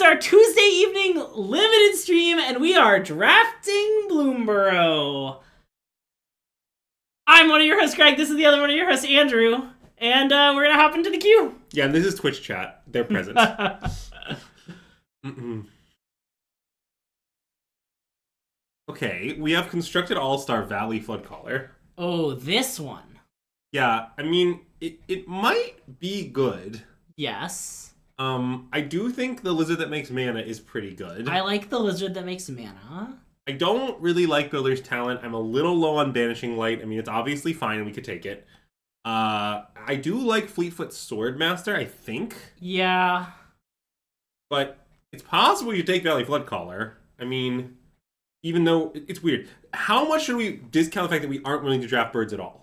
our Tuesday evening limited stream, and we are drafting Bloomburrow. I'm one of your hosts, Greg. This is the other one of your hosts, Andrew. And we're going to hop into the queue. Yeah, and this is Twitch chat. They're present. Okay, we have constructed All-Star Valley Floodcaller. Oh, this one. Yeah, I mean, it might be good. Yes. I do think the lizard that makes mana is pretty good. I like the lizard that makes mana. I don't really like Builder's Talent. I'm a little low on Banishing Light. I mean, it's obviously fine and we could take it. I do like Fleetfoot Swordmaster, I think. Yeah. But it's possible you take Valley Floodcaller. I mean, even though it's weird. How much should we discount the fact that we aren't willing to draft birds at all?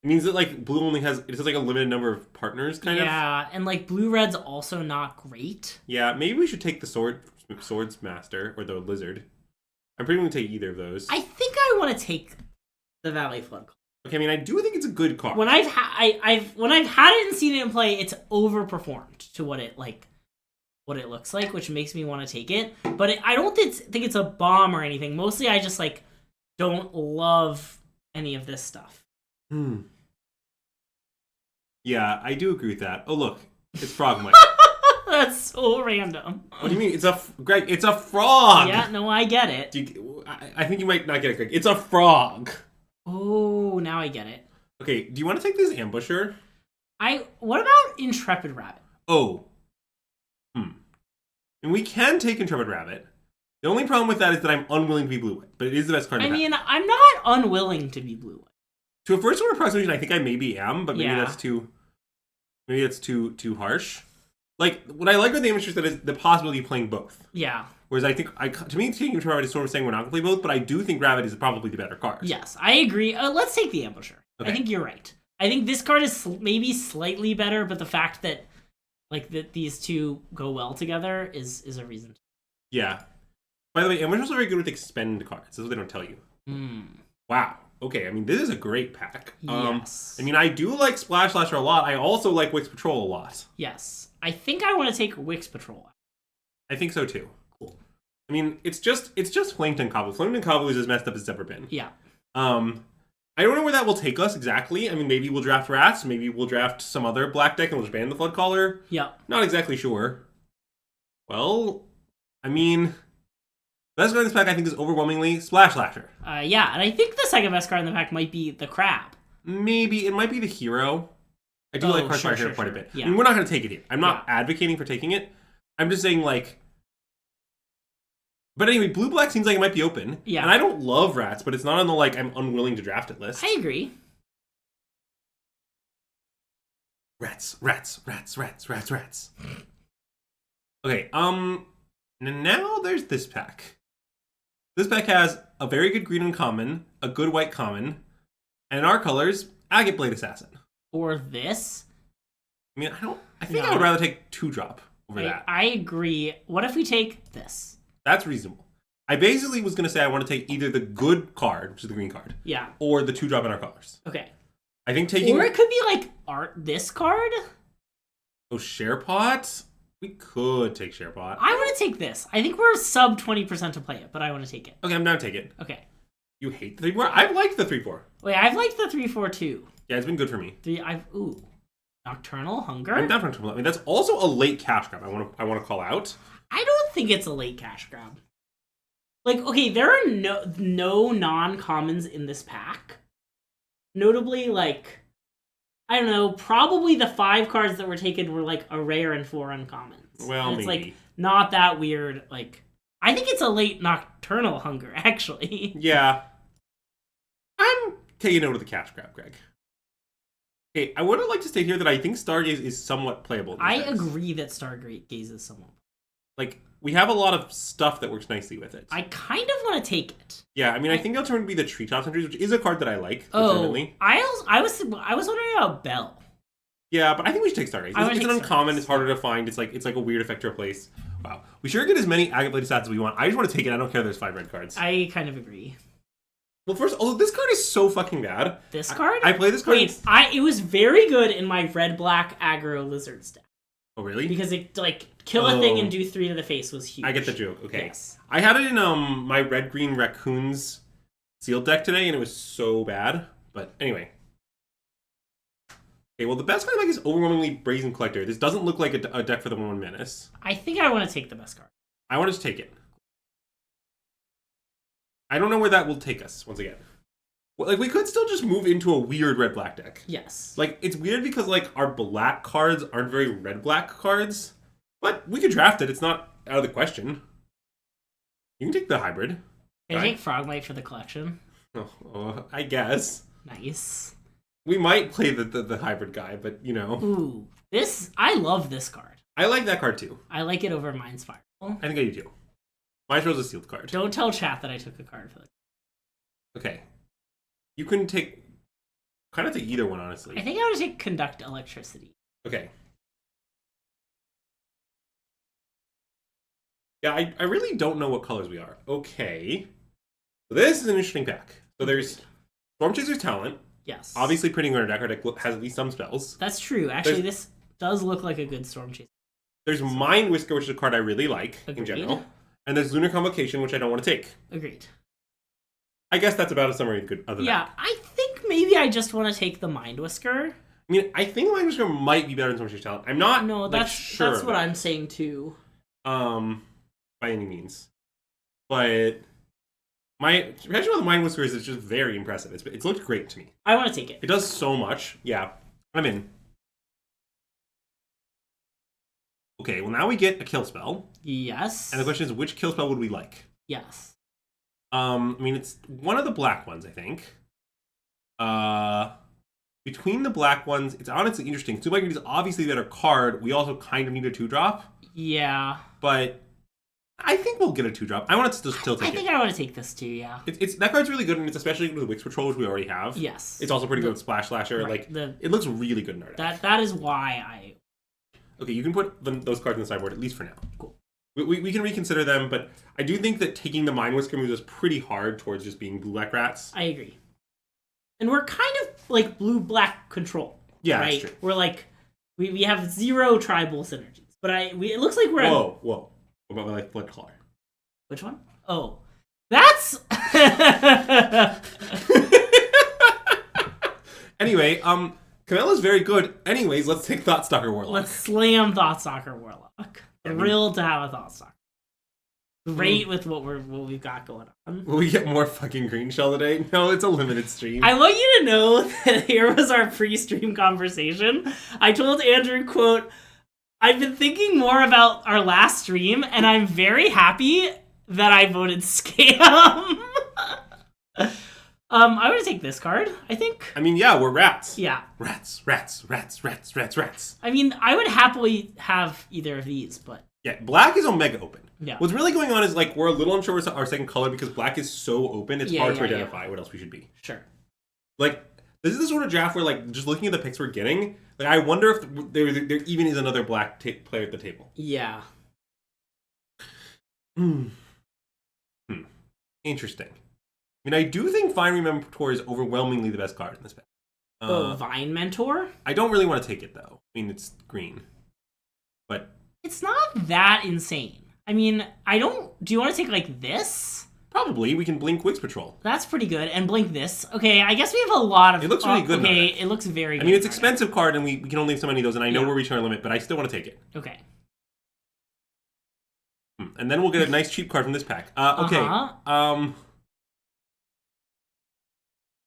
It means that, like, blue only has like a limited number of partners, kind of. Yeah, and, like, blue-red's also not great. Yeah, maybe we should take the Swordsmaster, or the Lizard. I'm pretty willing to take either of those. I think I want to take the Valley Floodcaller. Okay, I mean, I do think it's a good card. When I've had it and seen it in play, it's overperformed to what it looks like, which makes me want to take it. But I don't think it's a bomb or anything. Mostly, I just, like, don't love any of this stuff. Yeah, I do agree with that. Oh, look. It's Frogmite. That's so random. What do you mean? Greg, it's a frog! Yeah, no, I get it. I think you might not get it, Greg. It's a frog! Oh, now I get it. Okay, do you want to take this Ambusher? What about Intrepid Rabbit? Oh. And we can take Intrepid Rabbit. The only problem with that is that I'm unwilling to be blue-white, but it is the best card to have. I mean, I'm not unwilling to be blue-white. To a first order approximation, I think I maybe am, but maybe that's too harsh. Like, what I like about the Ambusher is that is the possibility of playing both. Yeah. Whereas I think, to me, taking Intrepid Rabbit is sort of saying we're not going to play both, but I do think Rabbit is probably the better card. Yes, I agree. Let's take the Ambusher. Okay. I think you're right. I think this card is maybe slightly better, but the fact that these two go well together is a reason. Yeah. By the way, Ambushers are very good with expend cards. That's what they don't tell you. Wow. Okay, I mean, this is a great pack. Yes. I mean, I do like Splash Slasher a lot. I also like Wix Patrol a lot. Yes. I think I want to take Wix Patrol. I think so, too. Cool. I mean, it's just Flameton Cobbler. Flameton Cobbler is as messed up as it's ever been. Yeah. I don't know where that will take us exactly. I mean, maybe we'll draft Rats. Maybe we'll draft some other black deck and we'll just ban the Floodcaller. Yeah. Not exactly sure. Well, I mean, the best card in this pack, I think, is overwhelmingly Splash Slasher. Yeah, and I think the second best card in the pack might be the Crab. Maybe. It might be the Hero. I do like Crossfire Hero quite a bit. Yeah. I mean, we're not going to take it here. I'm not advocating for taking it. I'm just saying, like... But anyway, Blue-Black seems like it might be open. Yeah. And I don't love Rats, but it's not on the, like, I'm unwilling to draft it list. I agree. Rats. Okay, now there's this pack. This pack has a very good green uncommon, a good white common, and in our colors, Agate Blade Assassin. Or this? I mean, I think I would rather take 2-drop over that. I agree. What if we take this? That's reasonable. I basically was going to say I want to take either the good card, which is the green card, or the 2-drop in our colors. Okay. I think taking... Or it could be like this card? Oh, Sharepot? We could take Sharepot. I want to take this. I think we're sub 20% to play it, but I want to take it. Okay, I'm down to take it. Okay. You hate the 3-4? I've liked the 3-4. Wait, I've liked the 3-4 too. Yeah, it's been good for me. Nocturnal Hunger? I'm down for Nocturnal. I mean, that's also a late cash grab I want to call out. I don't think it's a late cash grab. Like, okay, there are no non-commons in this pack. Notably, like, I don't know, probably the 5 cards that were taken were, like, a rare and 4 uncommons. Well, and it's, maybe. like, not that weird. Like, I think it's a late Nocturnal Hunger, actually. Yeah. I'm taking note of the cash grab, Greg. Okay, I would like to state here that I think Stargaze is somewhat playable. I agree that Stargaze is somewhat. Like, we have a lot of stuff that works nicely with it. I kind of want to take it. Yeah, I mean, I think the alternative would be the Treetops entries, which is a card that I like. Oh, I was wondering about Bell. Yeah, but I think we should take Stargaze. It's an uncommon. It's harder to find. It's like a weird effect to replace. Wow, we sure get as many Agate Blade stats as we want. I just want to take it. I don't care. There's 5 red cards. I kind of agree. Well, first, although this card is so fucking bad. This card? I play this card. Wait, it was very good in my red-black aggro lizard stack. Oh, really? Because it, like, kill a thing and do 3 to the face was huge. I get the joke. Okay. Yes. I had it in my red-green raccoons sealed deck today, and it was so bad. But anyway. Okay, well, the best card I like is overwhelmingly Brazen Collector. This doesn't look like a deck for the 1/1 Menace. I think I want to take the best card. I want to take it. I don't know where that will take us, once again. Well, like, we could still just move into a weird red-black deck. Yes. Like, it's weird because, like, our black cards aren't very red-black cards. But we could draft it. It's not out of the question. You can take the hybrid. Can I take Frogmite for the collection? Oh, I guess. Nice. We might play the hybrid guy, but, you know. Ooh. I love this card. I like that card, too. I like it over Mind Spiral. I think I do, too. Mine was a sealed card. Don't tell chat that I took a card for this. Okay. You can take... kind of take either one, honestly. I think I would take Conduct Electricity. Okay. Yeah, I really don't know what colors we are. Okay. So this is an interesting pack. So there's Storm Chaser's Talent. Yes. Obviously, printing on our deck. Our deck has at least some spells. That's true. Actually, this does look like a good Storm Chaser. There's Mind Whisker, which is a card I really like in general. And there's Lunar Convocation, which I don't want to take. Agreed. I guess that's about a summary of good other Yeah, I think maybe I just want to take the Mind Whisker. I mean, I think Mind Whisker might be better than Storm Chaser's Talent. I'm not sure. That's what I'm saying too. By any means. But my impression of the Mind Whisker is just very impressive. It's looked great to me. I want to take it. It does so much. Yeah, I'm in. Okay, well now we get a kill spell. Yes. And the question is, which kill spell would we like? Yes. I mean, it's one of the black ones, I think. Between the black ones, it's honestly interesting. Subagrid is obviously a better card. We also kind of need a 2-drop. Yeah. But I think we'll get a 2-drop. I want to still take it. I think I want to take this too, yeah. It's that card's really good, and it's especially good with Wix Patrol, which we already have. Yes. It's also pretty good with Splash Slasher. Right, it looks really good in our deck. That is why I... Okay, you can put those cards in the sideboard, at least for now. Cool. We can reconsider them, but I do think that taking the Mind Whisker moves us pretty hard towards just being blue-black rats. I agree. And we're kind of like blue-black control. Yeah, right? that's true. We're like, we have 0 tribal synergies. But it looks like we're at... Whoa. What about my Blood Caller? Which one? Oh. That's... Anyway, Camilla's very good. Anyways, let's take Thoughtstalker Warlock. Let's slam Thoughtstalker Warlock. Thrilled to have a Thoughtstalker. Great with what we've got going on. Will we get more fucking green shell today? No, it's a limited stream. I want you to know that here was our pre-stream conversation. I told Andrew, quote, I've been thinking more about our last stream, and I'm very happy that I voted scam. I would take this card, I think. I mean, yeah, we're rats. Yeah. Rats. I mean, I would happily have either of these, but... Yeah, black is Omega open. Yeah. What's really going on is, like, we're a little unsure with our second color because black is so open, it's hard to identify what else we should be. Sure. Like, this is the sort of draft where, like, just looking at the picks we're getting, like, I wonder if there even is another black player at the table. Yeah. Interesting. I mean, I do think Fine Remember is overwhelmingly the best card in this pack. Vine Mentor? I don't really want to take it, though. I mean, it's green. But... It's not that insane. I mean, do you want to take, like, this? Probably. We can blink Wix Patrol. That's pretty good. And blink this. Okay, I guess we have a lot of... It looks really good. Okay, it looks very good. I mean, it's expensive card, and we can only have so many of those, and I know we're reaching our limit, but I still want to take it. Okay. And then we'll get a nice cheap card from this pack. Okay.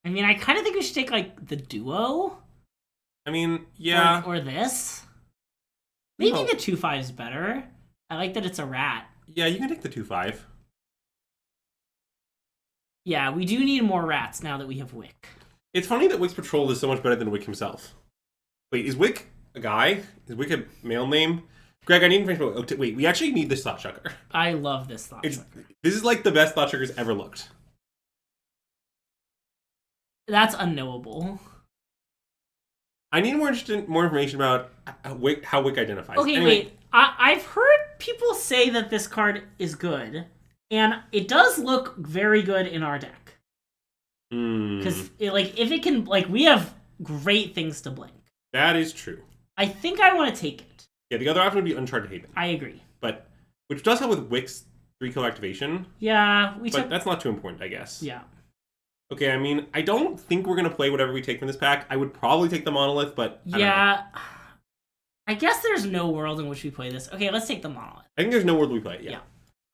I mean, I kind of think we should take, like, the duo. I mean, yeah. Or this. Maybe the 2/5 is better. I like that it's a rat. Yeah, you can take the 2/5. Yeah, we do need more rats now that we have Wick. It's funny that Wick's Patrol is so much better than Wick himself. Wait, is Wick a guy? Is Wick a male name? Greg, I need information about... wait, we actually need this Thought Chucker. I love this Thought Chucker. This is like the best Thought Chucker's ever looked. That's unknowable. I need more information about how Wick identifies. Okay, anyway. Wait. I've heard people say that this card is good, and it does look very good in our deck. Because, if it can... Like, we have great things to blink. That is true. I think I want to take it. Yeah, the other option would be Uncharted Haven. I agree. But which does help with Wick's 3-kill activation. Yeah, but that's not too important, I guess. Yeah. Okay, I mean, I don't think we're going to play whatever we take from this pack. I would probably take the Monolith, but I guess there's no world in which we play this. Okay, let's take the Monolith. I think there's no world we play, yeah.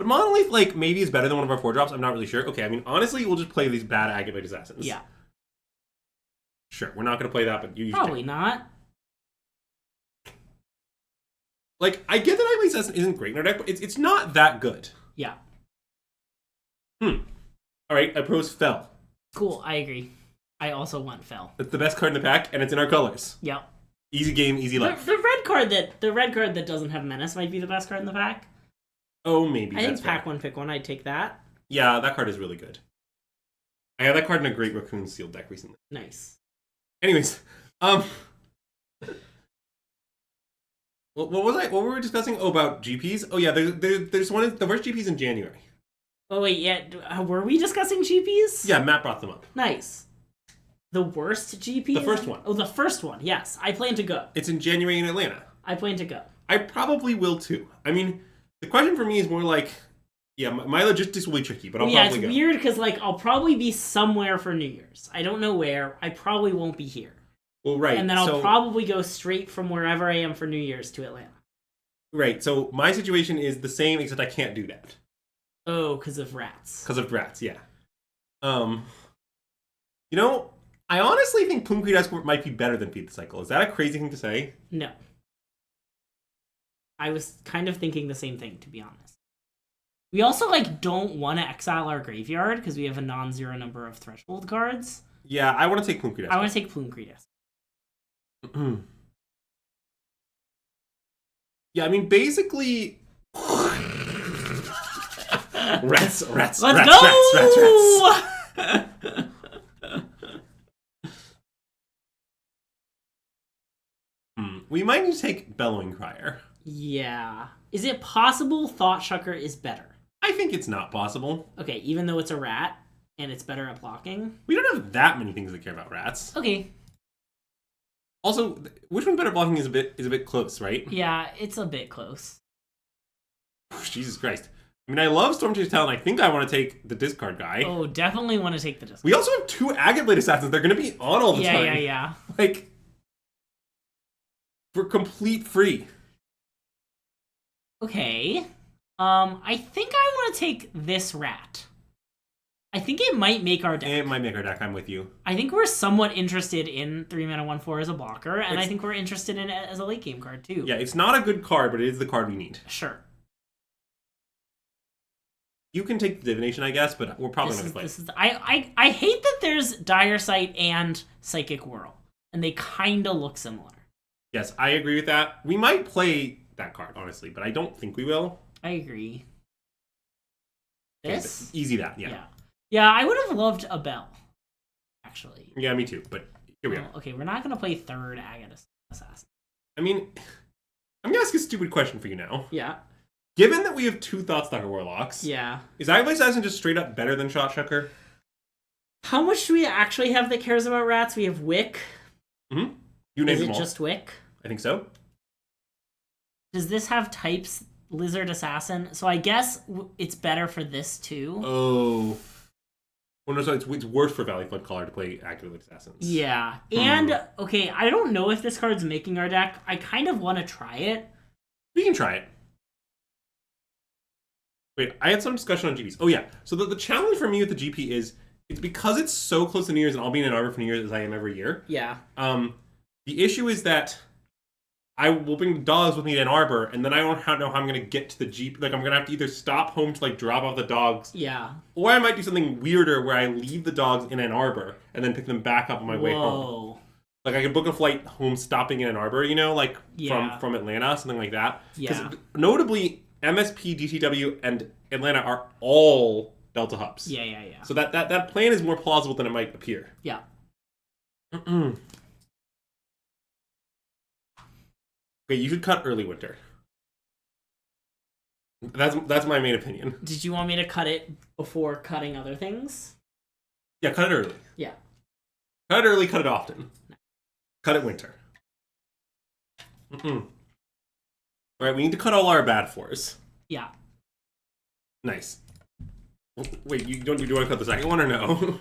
But Monolith, like, maybe is better than one of our 4-drops. I'm not really sure. Okay, I mean, honestly, we'll just play these bad Agate Assassins. Yeah. Sure, we're not going to play that, but you probably not. Like, I get that Agate Assassin isn't great in our deck, but it's not that good. Yeah. Alright, I pros Fell. Cool, I agree. I also want Fell. It's the best card in the pack, and it's in our colors. Yep. Easy game, easy life. The red card that doesn't have Menace might be the best card in the pack. Oh, maybe. I think pack one, pick one. I'd take that. Yeah, that card is really good. I had that card in a Great Raccoon Sealed deck recently. Nice. Anyways, what were we discussing? Oh, about GPs? Oh yeah, there's one. The first GPs in January. Oh wait, yeah. Were we discussing GPs? Yeah, Matt brought them up. Nice. The worst GP? The first one. Oh, the first one. Yes, I plan to go. It's in January in Atlanta. I plan to go. I probably will too. I mean, the question for me is more like, yeah, my logistics will be tricky, but I'll probably go. Yeah, it's weird because like I'll probably be somewhere for New Year's. I don't know where. I probably won't be here. Well, right. And then I'll probably go straight from wherever I am for New Year's to Atlanta. Right. So my situation is the same, except I can't do that. Oh, because of rats. Because of rats, yeah. You know, I honestly think Plume Escort might be better than Feed the Cycle. Is that a crazy thing to say? No. I was kind of thinking the same thing, to be honest. We also, like, don't want to exile our graveyard because we have a non-zero number of threshold cards. Yeah, I want to take Plume Escort. I want to take Plume Escort. Yeah, I mean, basically... Rats. Let's go! We might need to take Bellowing Crier. Yeah. Is it possible Thought Shucker is better? I think it's not possible. Okay, even though it's a rat and it's better at blocking? We don't have that many things that care about rats. Okay. Also, which one's better blocking is a bit close, right? Yeah, it's a bit close. Jesus Christ. I mean, I love Stormchaser's Talent. I think I want to take the discard guy. Oh, definitely want to take the discard. We also have 2 Agate Blade Assassins. They're going to be on all the time. Yeah. Like, for complete free. Okay. I think I want to take this rat. I think it might make our deck. It might make our deck. I'm with you. I think we're somewhat interested in 3-mana 1/4 as a blocker, and I think we're interested in it as a late game card too. Yeah, it's not a good card, but it is the card we need. Sure. You can take the Divination, I guess, but we're probably not going to play it. I hate that there's Dire Sight and Psychic Whirl, and they kind of look similar. Yes, I agree with that. We might play that card, honestly, but I don't think we will. I agree. This? Okay, easy that, yeah. Yeah, I would have loved a Bell, actually. Yeah, me too, but here we are. Okay, we're not going to play third Agate Assassin. I mean, I'm going to ask a stupid question for you now. Yeah. Given that we have 2 Thoughtstalker Warlocks, is Agate Blade Assassin just straight up better than Shot Shucker? How much do we actually have that cares about rats? We have Wick. Mm-hmm. You named them all. Is it just Wick? I think so. Does this have types Lizard Assassin? So I guess it's better for this too. Oh. Well, no, so it's worse for Valley Flood Caller to play Agate Blade Assassins. Yeah. And, okay, I don't know if this card's making our deck. I kind of want to try it. We can try it. Wait, I had some discussion on GPs. Oh, yeah. So the challenge for me with the GP is, it's because it's so close to New Year's and I'll be in Ann Arbor for New Year's as I am every year. Yeah. The issue is that I will bring the dogs with me to Ann Arbor, and then I don't know how I'm going to get to the GP. Like, I'm going to have to either stop home to, like, drop off the dogs. Yeah. Or I might do something weirder where I leave the dogs in Ann Arbor and then pick them back up on my way home. Like, I could book a flight home stopping in Ann Arbor, you know, like, from Atlanta, something like that. Yeah. Notably, MSP, DTW, and Atlanta are all Delta hubs. Yeah. So that plan is more plausible than it might appear. Yeah. Okay, you should cut early winter. That's my main opinion. Did you want me to cut it before cutting other things? Yeah, cut it early. Yeah. Cut it early, cut it often. Cut it winter. All right, we need to cut all our bad fours. Yeah. Nice. Wait, do you want to cut the second one or no?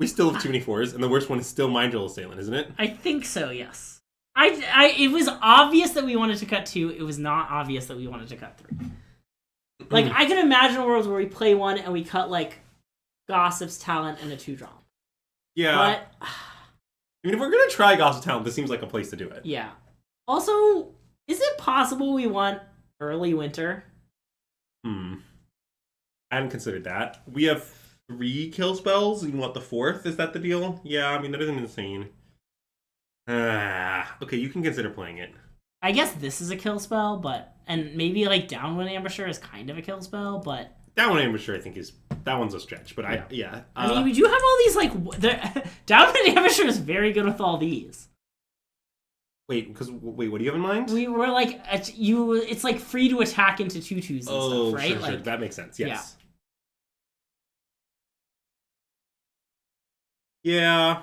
We still have too many fours, and the worst one is still Mind Drill Assailant, isn't it? I think so, yes. It was obvious that we wanted to cut 2. It was not obvious that we wanted to cut 3. Like, I can imagine a world where we play 1 and we cut, like, Gossip's Talent and a 2-drop. Yeah. But I mean, if we're going to try Gossip's Talent, this seems like a place to do it. yeah. Also, is it possible we want early winter? I hadn't considered that. We have 3 kill spells, and you want the 4th? Is that the deal? Yeah, I mean, that isn't insane. Okay, you can consider playing it. I guess this is a kill spell, but... And maybe, like, Downwind Ambusher is kind of a kill spell, but... Downwind Ambusher, I think, is... That one's a stretch, but yeah. I mean, we do have all these, like... Downwind Ambusher is very good with all these. Wait, what do you have in mind? We were, like... It's, like, free to attack into 2/2s and stuff, right? Sure, like, sure. That makes sense, yes. Yeah.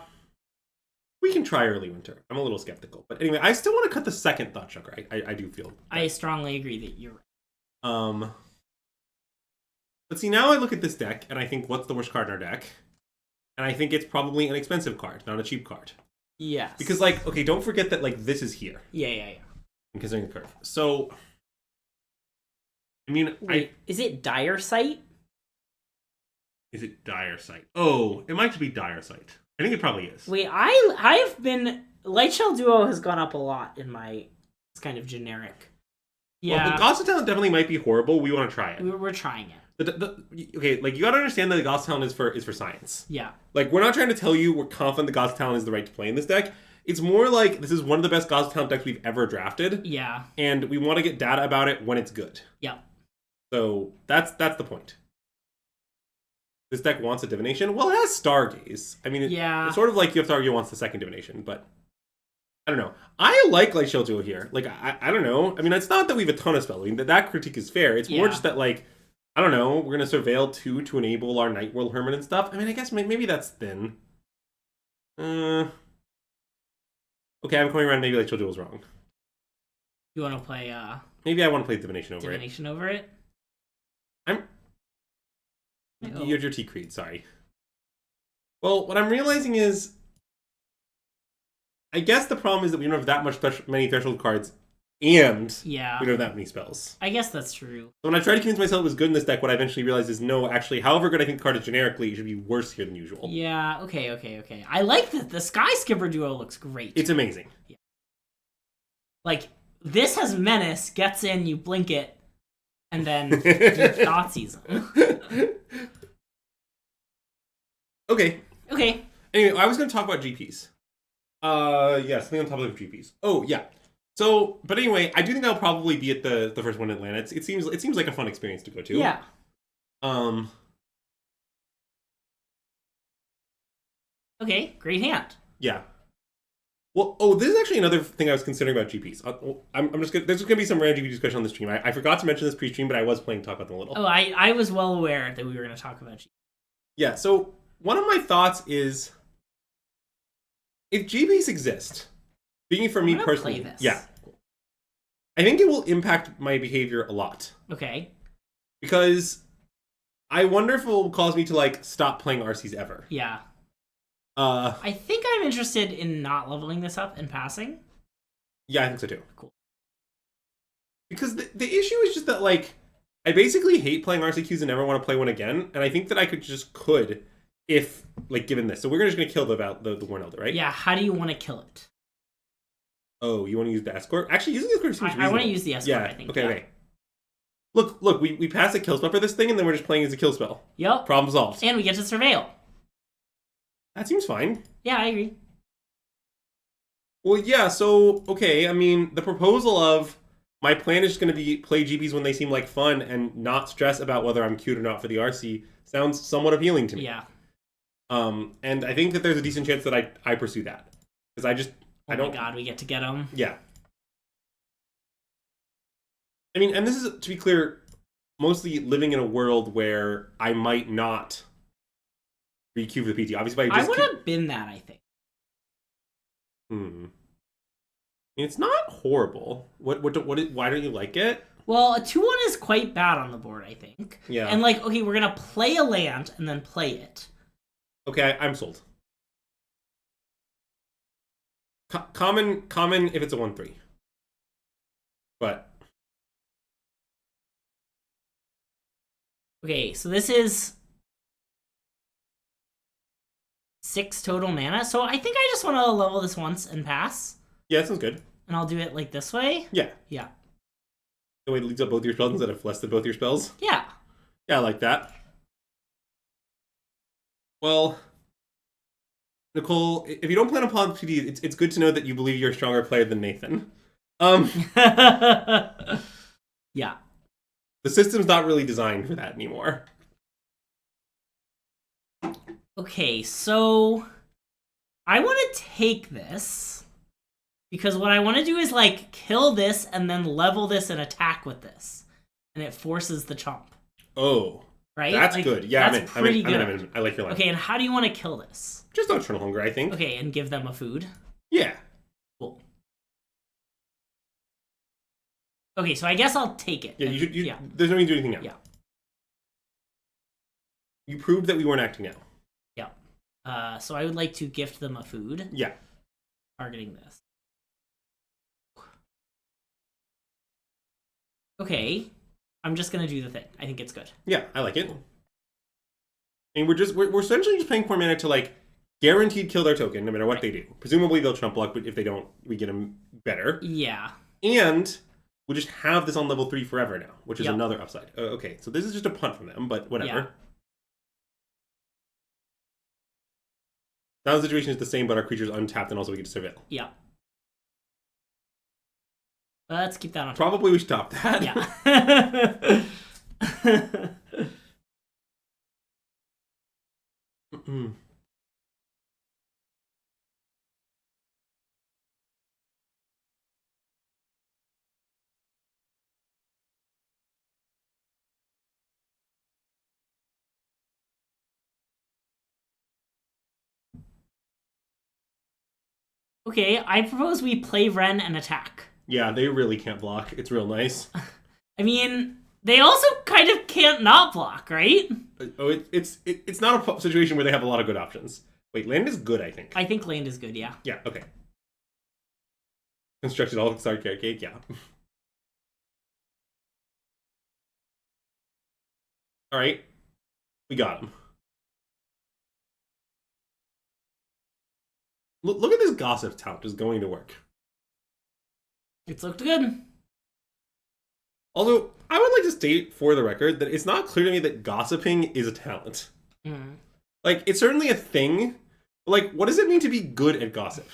We can try early winter. I'm a little skeptical. But anyway, I still want to cut the second Thought Chakra. I do feel that. I strongly agree that you're right. But see, now I look at this deck, and I think, what's the worst card in our deck? And I think it's probably an expensive card, not a cheap card. Yes. Because, like, okay, don't forget that, like, this is here. Yeah. I'm considering the curve. So, I mean, Wait, is it Dire Sight? Is it Dire Sight? Oh, it might be Dire Sight. I think it probably is. Wait, I've been... Lightshell Duo has gone up a lot in my... It's kind of generic. Yeah. Well, the Gossip Talent definitely might be horrible. We want to try it. We're trying it. Okay, like, you gotta understand that the Gossip Talent is for science. Yeah. Like, we're not trying to tell you we're confident the Gossip Talent is the right to play in this deck. It's more like, this is one of the best Gossip Talent decks we've ever drafted. Yeah. And we want to get data about it when it's good. Yeah. So, that's the point. This deck wants a divination. Well, it has Stargaze. I mean, it's sort of like you have Stargaze wants the second divination, but I don't know. I like Shell Duo here. Like, I don't know. I mean, it's not that we have a ton of spells. I mean, that critique is fair. It's more just that, like, I don't know, we're going to Surveil 2 to enable our Night World Hermit and stuff. I mean, I guess maybe that's thin. Okay, I'm coming around. Maybe Shell Duo was wrong. You want to play, Maybe I want to play Divination over Divination over it? Your T Creed, sorry. Well, what I'm realizing is, I guess the problem is that we don't have that many threshold cards, and we don't have that many spells. I guess that's true. So when I tried to convince myself it was good in this deck, what I eventually realized is no, actually, however good I think the card is generically, it should be worse here than usual. Yeah, okay. I like that the Sky Skipper Duo looks great. It's amazing. Yeah. Like, this has Menace, gets in, you blink it, and then Thoughtseize them. Okay. Anyway, I was going to talk about GPs. Yeah, something on top of GPs. Oh, yeah. So, but anyway, I do think I'll probably be at the first one in Atlanta. It seems like a fun experience to go to. Yeah. Okay, great hand. Yeah. Well, this is actually another thing I was considering about GPs. There's gonna be some random GP discussion on the stream. I forgot to mention this pre-stream, but I was planning to talk about them a little. Oh, I was well aware that we were going to talk about GP. Yeah. So one of my thoughts is, if GPs exist, speaking for me personally, yeah, I think it will impact my behavior a lot. Okay. Because I wonder if it will cause me to, like, stop playing RCs ever. Yeah. I think I'm interested in not leveling this up and passing. Yeah, I think so too. Cool. Because the issue is just that, like, I basically hate playing RCQs and never want to play one again, and I think that I could if, like, given this. So we're just going to kill the Worn Elder, right? Yeah, how do you want to kill it? Oh, you want to use the Escort? Actually, using the Escort seems reasonable. I want to use the Escort, I think. Okay. Look, we pass a kill spell for this thing, and then we're just playing as a kill spell. Yep. Problem solved. And we get to Surveil. That seems fine. Yeah, I agree. Well, yeah, so, okay, I mean, the proposal of my plan is just going to be play GPs when they seem like fun and not stress about whether I'm cute or not for the RC sounds somewhat appealing to me. Yeah. And I think that there's a decent chance that I pursue that. Because Oh my god, we get to get them. Yeah. I mean, and this is, to be clear, mostly living in a world where I might not recube the PT. Obviously, I would have been that, I think. It's not horrible. Why don't you like it? Well, a 2/1 is quite bad on the board, I think. Yeah. And like, okay, we're gonna play a land and then play it. Okay, I'm sold. Common if it's a 1/3. But okay, so this is 6 total mana. So I think I just want to level this once and pass. yeah, that sounds good. And I'll do it like this way. Yeah. Yeah. The way it leads up both your spells instead of less than both your spells. Yeah. Yeah, I like that. Well, Nicole, if you don't plan upon PD, it's good to know that you believe you're a stronger player than Nathan. Yeah. The system's not really designed for that anymore. Okay, so I want to take this because what I want to do is like kill this and then level this and attack with this, and it forces the chomp. Oh, right? That's like, good. Yeah, that's pretty good. I'm in. I like your line. Okay, and how do you want to kill this? Just Nocturnal Hunger, I think. Okay, and give them a food. Yeah. Cool. Okay, so I guess I'll take it. Yeah, you yeah. There's no need to do anything now. Yeah. You proved that we weren't acting now. Yeah. So I would like to gift them a food. Yeah. Targeting this. Okay. I'm just gonna do the thing. I think it's good. Yeah, I like it. And we're essentially just paying 4 mana to like guaranteed kill their token no matter what they do. Presumably they'll trump luck, but if they don't, we get them better. Yeah. And we'll just have this on level 3 forever now, which is Yep. another upside. Okay, so this is just a punt from them, but whatever. Yeah. Now the situation is the same, but our creature's untapped and also we get to surveil. Yeah. Let's keep that on top. Probably we should stop that. Yeah. Okay, I propose we play Ren and attack. Yeah, they really can't block. It's real nice. I mean, they also kind of can't not block, right? Oh, it's not a situation where they have a lot of good options. Wait, land is good, I think. I think land is good, yeah. Yeah, okay. Constructed all start cake, yeah. Alright. We got him. Look at this gossip tout is going to work. It's looked good. Although, I would like to state for the record that it's not clear to me that gossiping is a talent. Mm. Like, it's certainly a thing. But, like, what does it mean to be good at gossip?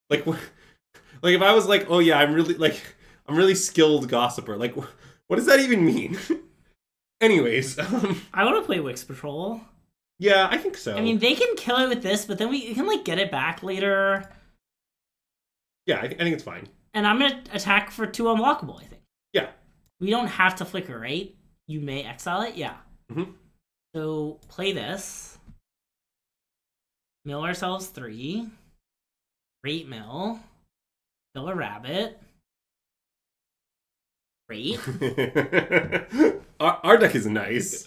Like, if I was like, oh yeah, I'm really skilled gossiper. Like, what does that even mean? Anyways, I want to play Wix Patrol. Yeah, I think so. I mean, they can kill it with this, but then we can like get it back later. Yeah, I think it's fine. And I'm gonna attack for 2 unblockable, I think. Yeah. We don't have to flicker, right? You may exile it, yeah. Mm-hmm. So play this. Mill ourselves 3. Great mill. Kill a rabbit. Great. Our deck is nice.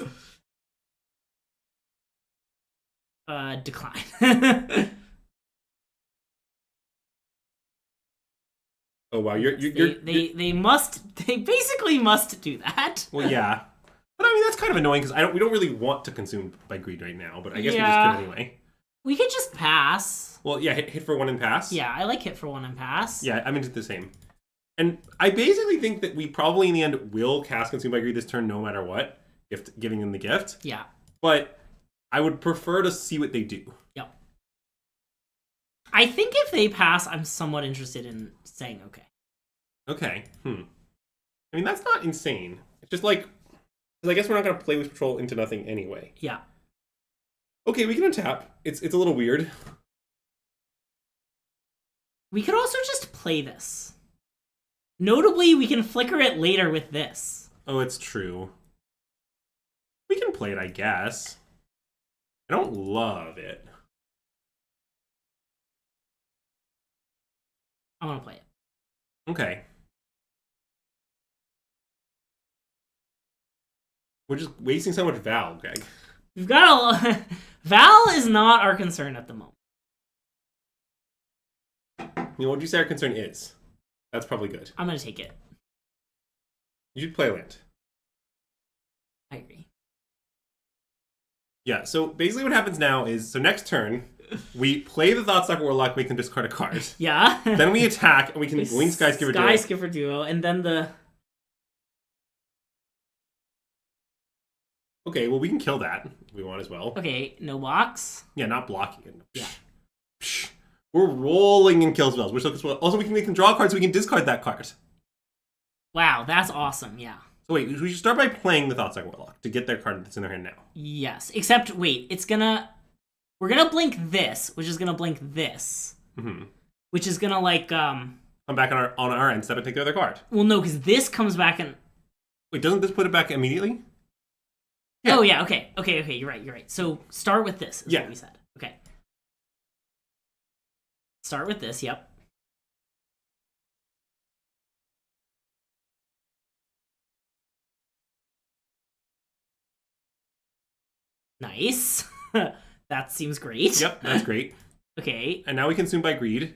Decline. Oh wow, you're they basically must do that. Well, yeah, but I mean that's kind of annoying because we don't really want to consume by greed right now, but I guess we just could anyway. We could just pass. Well, yeah, hit for 1 and pass. Yeah, I like hit for 1 and pass. Yeah, I'm into the same. And I basically think that we probably in the end will cast Consume by Greed this turn no matter what, giving them the gift. Yeah. But I would prefer to see what they do. Yep. I think if they pass, I'm somewhat interested in saying okay. Okay. I mean, that's not insane. It's just like, because I guess we're not going to play with Patrol into nothing anyway. Yeah. Okay, we can untap. It's a little weird. We could also just play this. Notably, we can flicker it later with this. Oh, it's true. We can play it, I guess. I don't love it. I want to play it. Okay. We're just wasting so much Val, Greg. We've got a Val is not our concern at the moment. You know, what would you say our concern is? That's probably good. I'm gonna take it. You should play land. I agree. Yeah, so basically what happens now is, so next turn, we play the Thoughtstalker Warlock, make them discard a card. Yeah. Then we attack, and we can wing Skyskipper Duo. Skyskipper Duo, and then the... Okay, well, we can kill that if we want as well. Okay, no blocks. Yeah, not blocking it. Yeah. Psh. We're rolling in kill spells, which looks well. Also, we can make them draw cards, so we can discard that card. Wow, that's awesome, yeah. So wait, we should start by playing the Thoughtstalker Warlock to get their card that's in their hand now. Yes, except, wait, it's gonna... We're gonna blink this, which is gonna blink this. Mm-hmm. Which is gonna, like, come back on our end instead of take the other card. Well, no, because this comes back and... Wait, doesn't this put it back immediately? Yeah. Oh, yeah, okay, you're right. So, start with this, is what we said. Okay. Start with this, yep. Nice. That seems great. Yep, that's great. Okay. And now we consume by greed,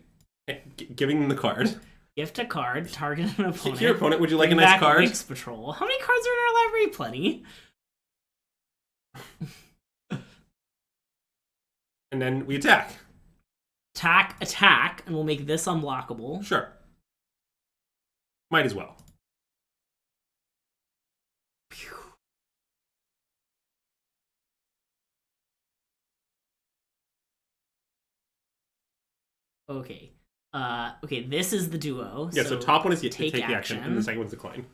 giving them the card. Gift a card, target an opponent. Your opponent, would you like Bring a nice back card? Wix Patrol. How many cards are in our library? Plenty. And then we attack. Attack, and we'll make this unblockable. Sure. Might as well. Okay. Okay, this is the duo. Yeah, so top one is you take the action, and the second one's decline.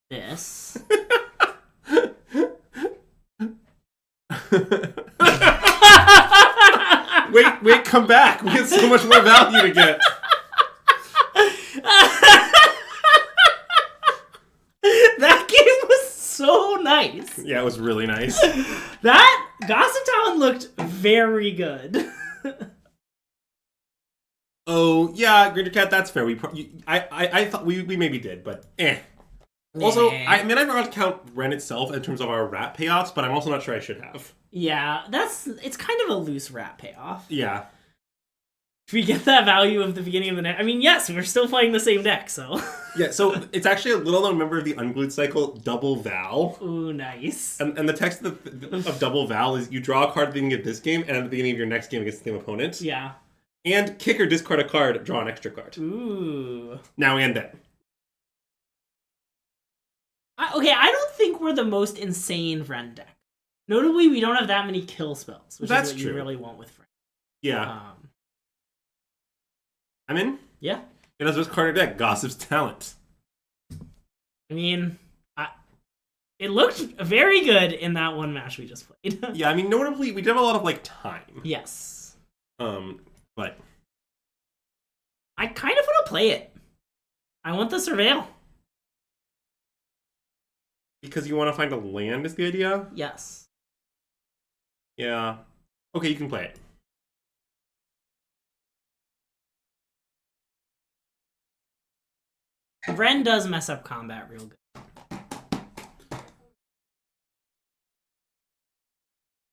This. Wait, come back. We have so much more value to get. That game was so nice. Yeah, it was really nice. That Gossip Town looked very good. Oh, yeah, Greater Cat, that's fair. I thought we maybe did, but eh. Also, I mean, I forgot to count Ren itself in terms of our rat payoffs, but I'm also not sure I should have. Yeah, it's kind of a loose rat payoff. Yeah. If we get that value of the beginning of the next... I mean, yes, we're still playing the same deck, so... Yeah, so it's actually a little-known member of the Unglued cycle, Double Val. Ooh, nice. And the text of Double Val is you draw a card at the beginning of this game and at the beginning of your next game against the same opponent. Yeah. And kick or discard a card, draw an extra card. Ooh. Now and then. Okay, I don't think we're the most insane Ren deck. Notably, we don't have that many kill spells, which That's is what true. you really want with Ren. Yeah. I'm in? Yeah. It has this card deck, Gossip's Talent. I mean, it looked very good in that one match we just played. Yeah, I mean, notably, we did have a lot of, time. Yes. But... I kind of want to play it. I want the Surveil. Because you want to find a land is the idea? Yes. Yeah. Okay, you can play it. Ren does mess up combat real good.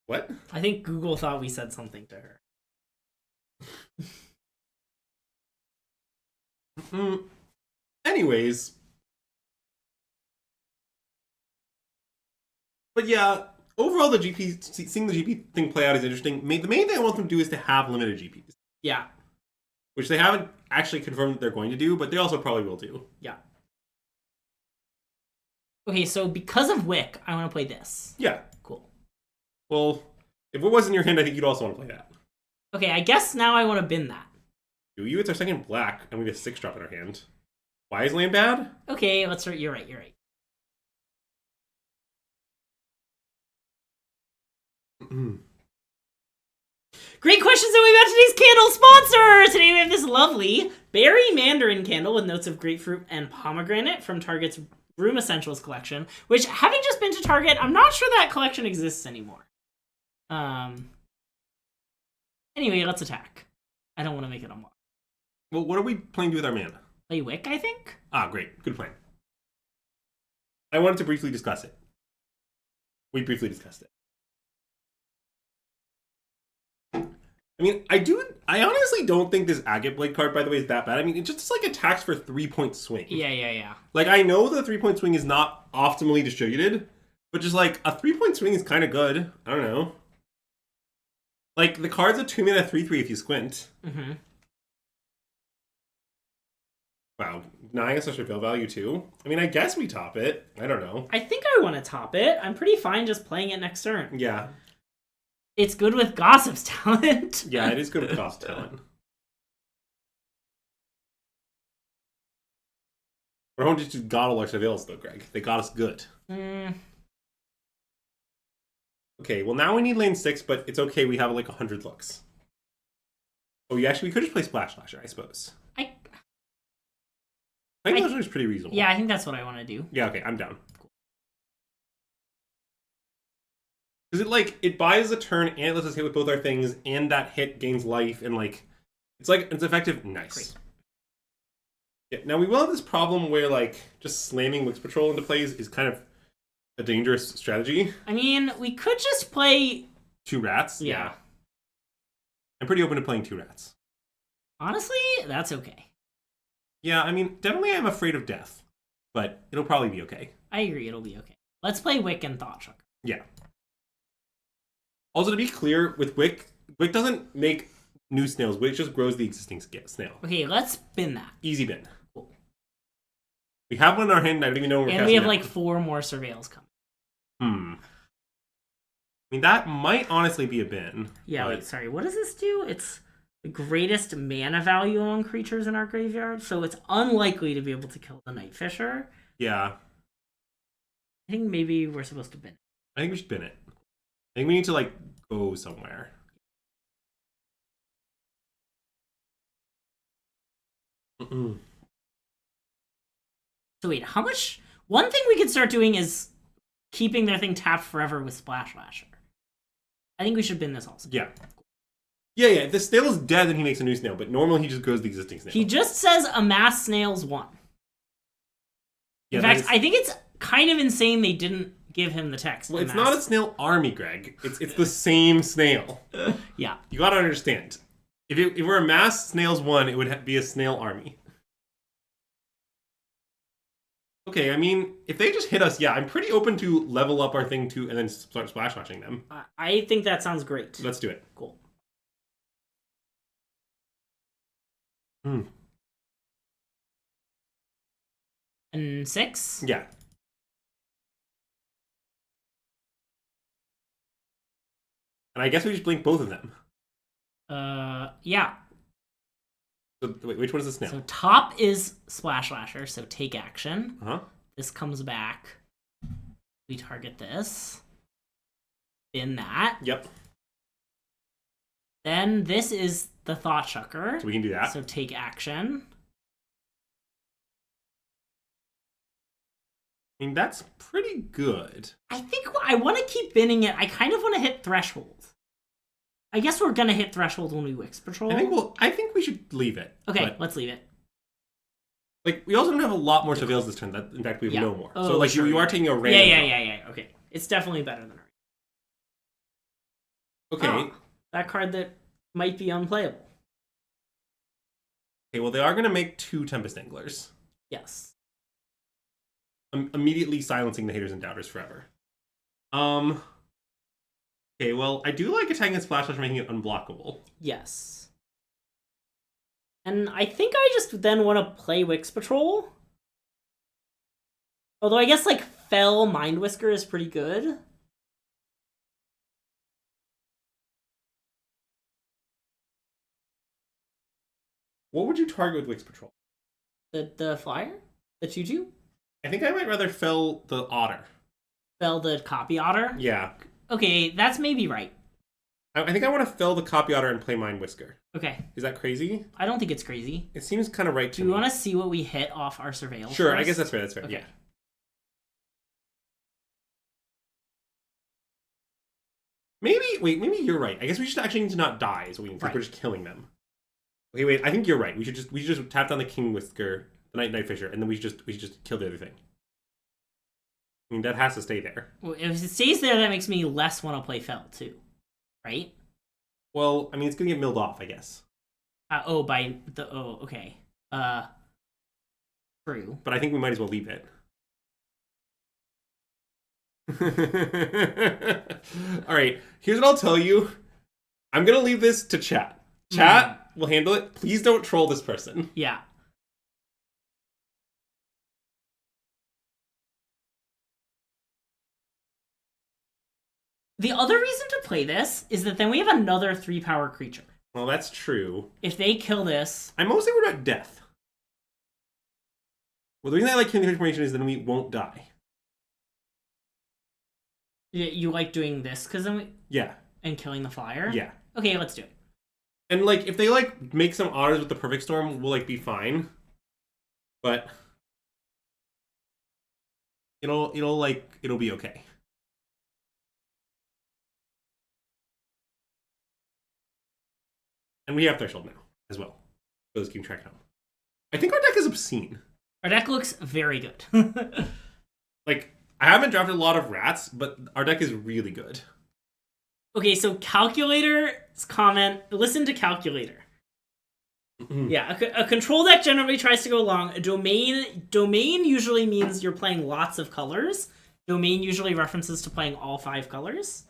What? I think Google thought we said something to her. Anyways. But yeah, overall the GP, seeing the GP thing play out is interesting. The main thing I want them to do is to have limited GPs. Yeah. Which they haven't actually confirmed that they're going to do, but they also probably will do. Yeah. Okay, so because of Wick, I want to play this. Yeah. Cool. Well, if it was in your hand, I think you'd also want to play that. Okay, I guess now I want to bin that. Do you? It's our second black, and we have a 6-drop in our hand. Why is land bad? Okay, let's start. You're right. Great questions, and we got today's candle sponsor! Today we have this lovely berry mandarin candle with notes of grapefruit and pomegranate from Target's Room Essentials collection, which, having just been to Target, I'm not sure that collection exists anymore. Anyway, let's attack. I don't want to make it unlock. Well, what are we planning to do with our mana? Play Wick, I think? Ah, great. Good plan. I wanted to briefly discuss it. We briefly discussed it. I mean, I honestly don't think this Agate Blade card, by the way, is that bad. I mean, it just like attacks for 3-point swing. Yeah. Like, I know the 3-point swing is not optimally distributed, but just like a 3-point swing is kind of good. I don't know. Like, the card's a 2-mana 3/3 if you squint. Mm-hmm. Wow, denying us such a fail value too. I mean, I guess we top it. I don't know. I think I want to top it. I'm pretty fine just playing it next turn. Yeah. It's good with Gossip's talent. Yeah, it is good with cost talent. Our home just got all our surveils though, Greg. They got us good. Okay, well now we need lane 6, but it's okay. We have like 100 looks. Oh, yeah, actually, we could just play Splash Slasher, I suppose. Splash Slasher is pretty reasonable. Yeah, I think that's what I want to do. Yeah, okay, I'm down. Because it buys a turn and it lets us hit with both our things, and that hit gains life, and it's effective. Nice. Great. Yeah, now we will have this problem where just slamming Wix Patrol into plays is kind of a dangerous strategy. I mean, we could just play 2 rats. Yeah. I'm pretty open to playing 2 rats. Honestly, that's okay. Yeah, I mean, definitely I'm afraid of death, but it'll probably be okay. I agree, it'll be okay. Let's play Wick and Thought Chucker. Yeah. Also, to be clear, with Wick doesn't make new snails. Wick just grows the existing snail. Okay, let's spin that. Easy bin. Cool. We have one in our hand. I don't even know where we're and we have now. 4 more surveils coming. I mean, that might honestly be a bin. Yeah, wait, sorry. What does this do? It's the greatest mana value among creatures in our graveyard, so it's unlikely to be able to kill the Night Fisher. Yeah. I think maybe we're supposed to bin it. I think we should bin it. I think we need to, go somewhere. So wait, how much... One thing we could start doing is keeping their thing tapped forever with Splash Slasher. I think we should bin this also. Yeah. Yeah. If the snail is dead, then he makes a new snail, but normally he just grows the existing snail. He just says amass snails 1. In fact, I think it's kind of insane they didn't give him the text. Well, it's not a snail army, Greg. It's the same snail. Yeah. You gotta understand. If it were amass snails 1, it would be a snail army. Okay, I mean, if they just hit us, yeah, I'm pretty open to level up our thing too and then start splash flashing them. I think that sounds great. Let's do it. Cool. And 6? Yeah. And I guess we just blink both of them. Yeah. So, wait, which one is this now? So top is Splash Slasher, so take action. Uh-huh. This comes back. We target this. Bin that. Yep. Then this is the Thought Chucker. So we can do that. So take action. I mean, that's pretty good. I think I want to keep binning it. I kind of want to hit Threshold. I guess we're going to hit Threshold when we Wix Patrol. I think we should leave it. Okay, let's leave it. We also don't have a lot more surveils this turn. In fact, we have no more. Oh, so, sure. you are taking a random. Yeah. Okay. It's definitely better than her. Okay. Oh, that card that might be unplayable. Okay, well, they are going to make 2 Tempest Anglers. Yes. Immediately silencing the haters and doubters forever. Okay, well, I do like attacking Splash Slash, making it unblockable. Yes. And I think I just then want to play Wix Patrol. Although I guess, Fell Mind Whisker is pretty good. What would you target with Wix Patrol? The flyer? The 2/2? I think I might rather fell the Otter. Fell the Copy Otter? Yeah. Okay, that's maybe right. I think I want to fell the Copy Otter and play Mind Whisker. Okay. Is that crazy? I don't think it's crazy. It seems kind of right to me. Do we want to see what we hit off our surveil? Sure, first? I guess that's fair. Okay. Yeah. Maybe you're right. I guess we should actually need to not die, is what we need. Right. We're just killing them. Okay, wait. I think you're right. We should just tap down the King Whisker, the Night Fisher, and then we should just kill the other thing. I mean, that has to stay there. Well, if it stays there, that makes me less want to play Fell too, right? Well, I mean, it's gonna get milled off, I guess. Okay. True. But I think we might as well leave it. All right. Here's what I'll tell you. I'm gonna leave this to chat. Chat will handle it. Please don't troll this person. Yeah. The other reason to play this is that then we have another 3-power creature. Well, that's true. If they kill this... I'm mostly worried about death. Well, the reason I like killing the information is then we won't die. You like doing this because then we... Yeah. And killing the flyer? Yeah. Okay, let's do it. And, like, if they, like, make some autos with the Perfect Storm, we'll, like, be fine. But... It'll be okay. And we have Threshold now, as well. For those keeping track at home. I think our deck is obscene. Our deck looks very good. Like, I haven't drafted a lot of rats, but our deck is really good. Okay, so Calculator's comment, listen to Calculator. Yeah, a control deck generally tries to go long. A domain usually means you're playing lots of colors. Domain usually references to playing all 5 colors.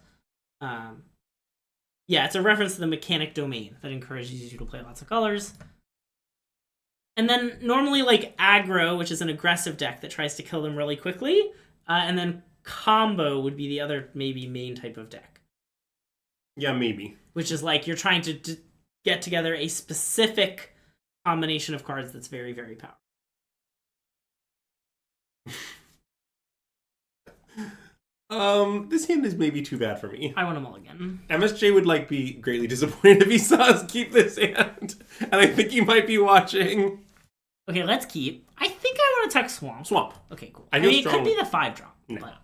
Yeah, it's a reference to the mechanic domain that encourages you to play lots of colors. And then normally like aggro, which is an aggressive deck that tries to kill them really quickly. And then combo would be the other maybe main type of deck. Yeah, maybe. Which is like you're trying to get together a specific combination of cards that's very, very powerful. This hand is maybe too bad for me. I want a mulligan. MSJ would like be greatly disappointed if he saw us keep this hand, and I think he might be watching. Okay, let's keep. I think I want to attack Swamp. Swamp. Okay, cool. I mean, it could be the 5-drop. No. But...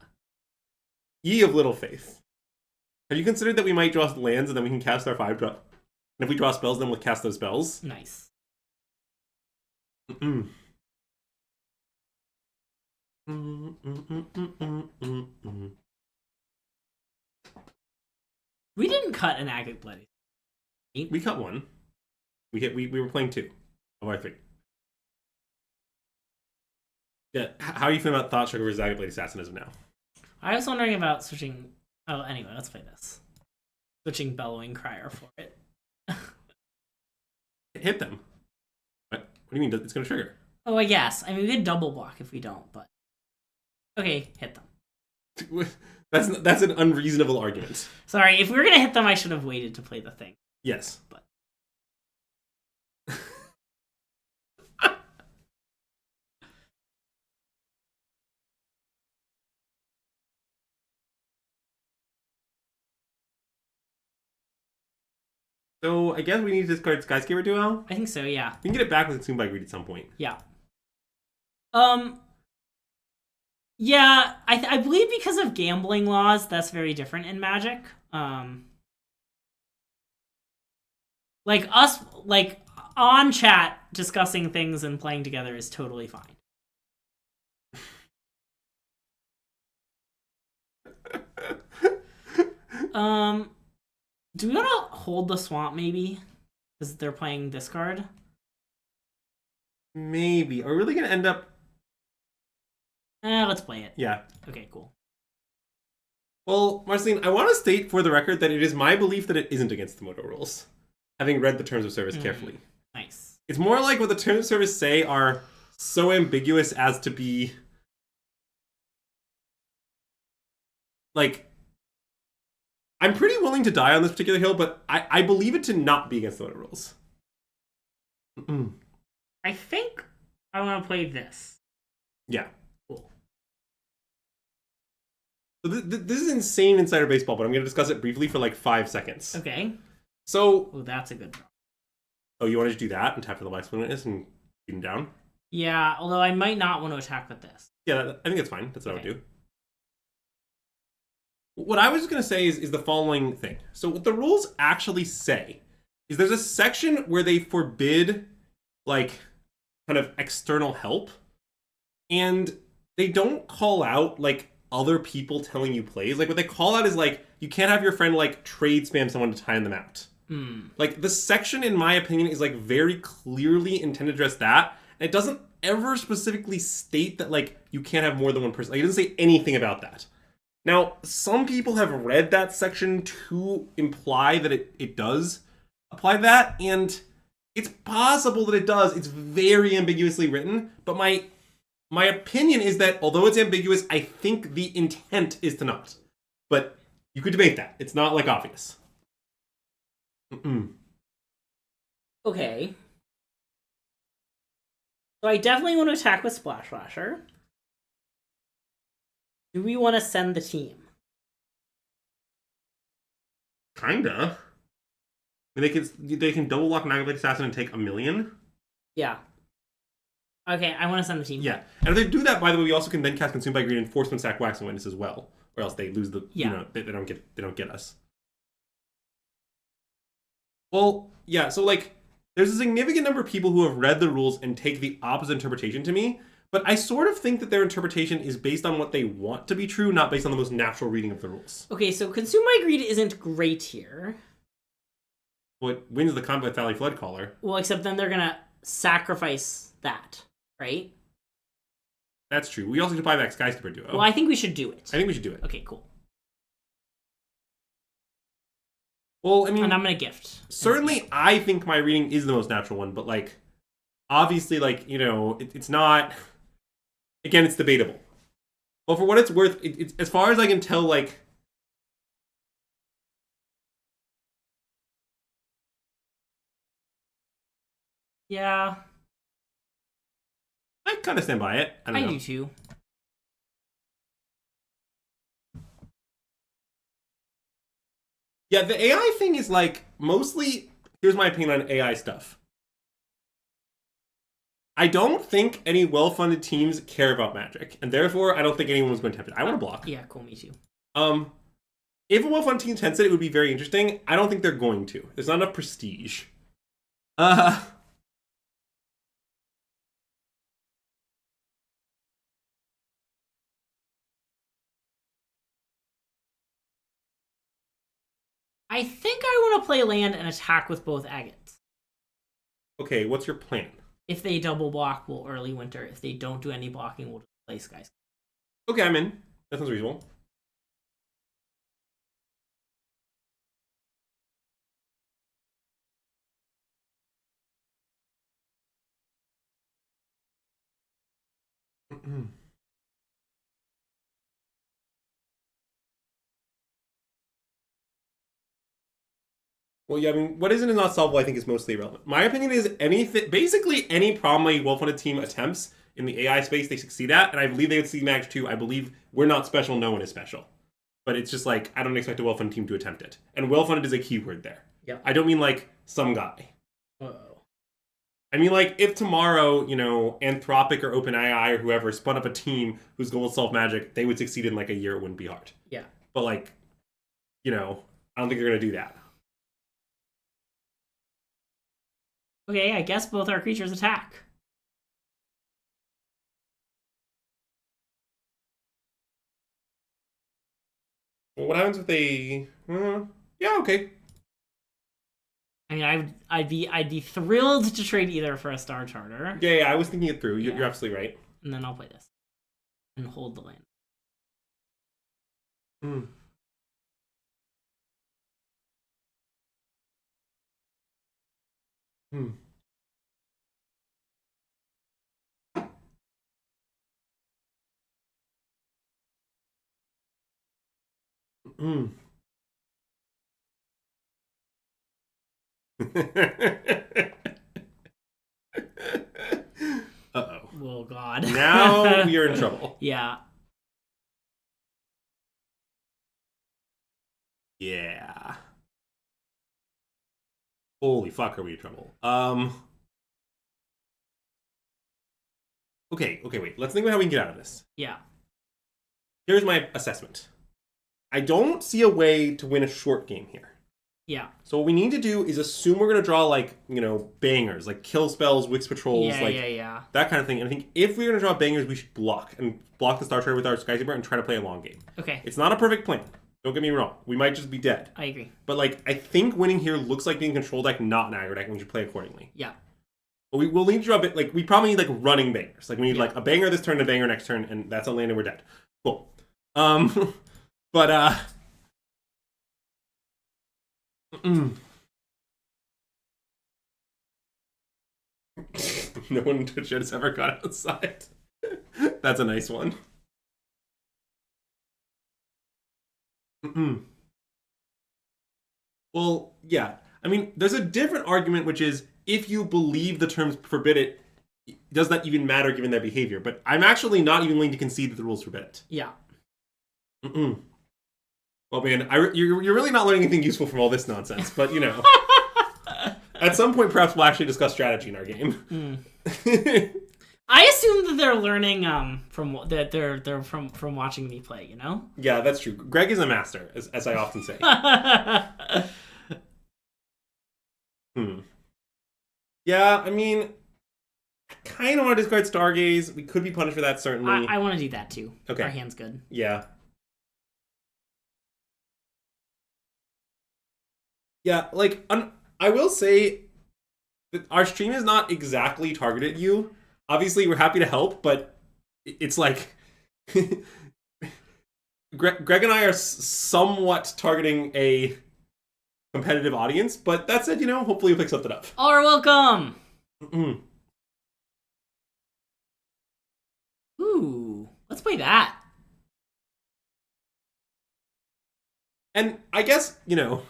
Ye of little faith. Have you considered that we might draw lands and then we can cast our 5-drop? And if we draw spells, then we'll cast those spells? Nice. We didn't cut an Agate Bloody. We cut one. We were playing 2 of our 3. Yeah, how are you feeling about Thought Struggle versus Agate Blade Assassin as of now? I was wondering about switching... Oh, anyway, let's play this. Switching Bellowing Crier for it. Hit them. What do you mean? It's going to trigger? Oh, I guess. I mean, we could double block if we don't, but... Okay, hit them. That's an unreasonable argument. Sorry, if we were going to hit them, I should have waited to play the thing. Yes. But... So, I guess we need to discard Skyscraper Duo? I think so, yeah. We can get it back with Consumed by Greed at some point. Yeah. Yeah, I believe because of gambling laws, that's very different in Magic. Like, us, like, on chat, discussing things and playing together is totally fine. Do we want to hold the Swamp, maybe? Because they're playing this card? Maybe. Are we really going to end up... Let's play it. Yeah. Okay, cool. Well, Marceline, I want to state for the record that it is my belief that it isn't against the Moto rules, having read the Terms of Service carefully. Nice. It's more like what the Terms of Service say are so ambiguous as to be... Like... I'm pretty willing to die on this particular hill, but I believe it to not be against the Moto rules. I think I want to play this. Yeah. Cool. So this is insane Insider Baseball, but I'm going to discuss it briefly for like 5 seconds. Okay. So... Oh, that's a good draw. Oh, you want to just do that and tap for the Black Spin Witness and beat him down? Yeah, although I might not want to attack with this. Yeah, I think that's fine. That's what I would do. What I was going to say is the following thing. So what the rules actually say is there's a section where they forbid, like, kind of external help, and they don't call out, like, other people telling you plays. Like, what they call out is, like, you can't have your friend, like, trade spam someone to time them out. Like, the section, in my opinion, is, like, very clearly intended to address that, and it doesn't ever specifically state that, like, you can't have more than one person. Like, it doesn't say anything about that. Now, some people have read that section to imply that it does apply to that, and it's possible that it does. It's very ambiguously written, but my opinion is that although it's ambiguous, I think the intent is to not. But you could debate that. It's not, like, obvious. Okay. So I definitely want to attack with Splash Flasher. Do we want to send the team? Kinda. I mean, they can double lock Magnetic Assassin and take 1,000,000. Yeah. Okay, I want to send the team. Yeah, and if they do that, by the way, we also can then cast Consumed by Greed and force them to stack Waxing Witness as well, or else they lose the. Yeah. You know, they don't get us. Well, yeah. So like, there's a significant number of people who have read the rules and take the opposite interpretation to me. But I sort of think that their interpretation is based on what they want to be true, not based on the most natural reading of the rules. Okay, so Consume My Greed isn't great here. What wins the Combat Valley Flood Caller? Well, except then they're gonna sacrifice that, right? That's true. We also could buy back Skyscraper Duo. Well, I think we should do it. I think we should do it. Okay, cool. Well, I mean... And I'm gonna gift. Certainly, I think my reading is the most natural one, but, like, obviously, like, you know, it's not... Again, it's debatable. Well, for what it's worth, it's as far as I can tell, like... Yeah. I kind of stand by it. I don't know. do too. Yeah, the AI thing is, like, mostly... Here's my opinion on AI stuff. I don't think any well-funded teams care about Magic, and therefore I don't think anyone's going to tempt it. I want to block. Yeah, cool, me too. If a well-funded team tempts it, it would be very interesting. I don't think they're going to. There's not enough prestige. I think I want to play land and attack with both agates. Okay, what's your plan? If they double block, we'll early winter. If they don't do any blocking, we'll just play Skies. Okay, I'm in. That sounds reasonable. Well, yeah, I mean, what isn't is not solvable, I think, is mostly irrelevant. My opinion is basically any problem a well-funded team attempts in the AI space, they succeed at, and I believe they would succeed in Magic too. I believe we're not special, no one is special. But it's just like, I don't expect a well-funded team to attempt it. And well-funded is a keyword there. Yeah. I don't mean like some guy. Uh-oh. I mean, like, if tomorrow, you know, Anthropic or OpenAI or whoever spun up a team whose goal is solve Magic, they would succeed in like a year. It wouldn't be hard. Yeah. But like, you know, I don't think they're going to do that. Okay, I guess both our creatures attack. Well, what happens if they... yeah, okay. I mean, I'd be thrilled to trade either for a Star Charter. Yeah, I was thinking it through. Yeah. You're absolutely right. And then I'll play this. And hold the land. Hmm. Uh-oh. Oh, God. Now you're in trouble. Yeah. Yeah. Holy fuck, are we in trouble? Okay, wait. Let's think about how we can get out of this. Yeah. Here's my assessment. I don't see a way to win a short game here. Yeah. So what we need to do is assume we're going to draw, like, you know, bangers, like kill spells, Wix Patrols, Yeah, like yeah. that kind of thing. And I think if we're going to draw bangers, we should block the Star Trader with our Skysaber and try to play a long game. Okay. It's not a perfect plan. Don't get me wrong. We might just be dead. I agree. But, like, I think winning here looks like being control deck, not an aggro deck, and we should play accordingly. Yeah. But we'll need to draw a bit, like, we probably need, like, running bangers. Like, we need, like, a banger this turn and a banger next turn, and that's a land and we're dead. Cool. But, no one in Twitch chat has ever gone outside. That's a nice one. Well, yeah. I mean, there's a different argument, which is if you believe the terms forbid it, does that even matter given their behavior? But I'm actually not even willing to concede that the rules forbid it. Yeah. Well, man, you're really not learning anything useful from all this nonsense, but, you know. At some point, perhaps we'll actually discuss strategy in our game. I assume that they're learning from watching me play, you know? Yeah, that's true. Greg is a master, as I often say. Yeah, I mean, I kind of want to discard Stargaze. We could be punished for that, certainly. I want to do that, too. Okay. Our hand's good. Yeah. Yeah, like, I will say that our stream is not exactly targeted at you. Obviously, we're happy to help, but it's like... Greg and I are somewhat targeting a competitive audience, but that said, you know, hopefully we'll pick something up. All are welcome! Ooh, let's play that. And I guess, you know...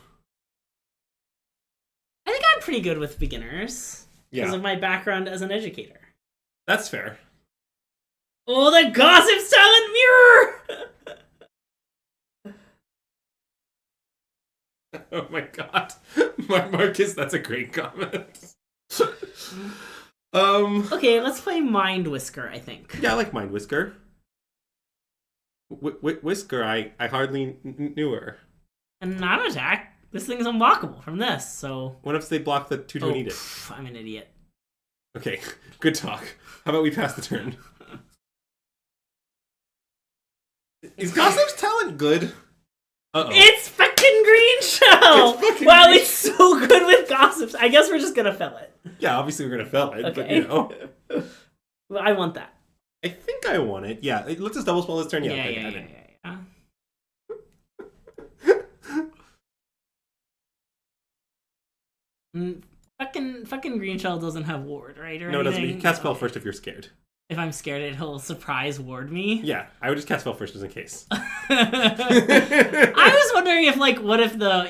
I think I'm pretty good with beginners. Because of my background as an educator. That's fair. Oh, the gossip silent mirror! Oh my god. Marcus, that's a great comment. Okay, let's play Mind Whisker, I think. Yeah, I like Mind Whisker. Whisker, I hardly knew her. And not attack. This thing's unblockable from this, so... What if they block the 2/2 Edict? I'm an idiot. Okay, good talk. How about we pass the turn? Is Gossip's talent good? Uh-oh. It's fucking Green Shell! Wow, Green. it's so good with Gossips. I guess we're just gonna fill it. Yeah, obviously we're gonna fill it, Okay. but you know. Well, I want that. I think I want it. Yeah, let's just double spell this turn. Yeah. Fucking Green Shell doesn't have ward, right? Or no, it doesn't. anything? You cast spell first if you're scared. If I'm scared, it'll surprise ward me. Yeah, I would just cast spell first just in case. I was wondering if, like, what if the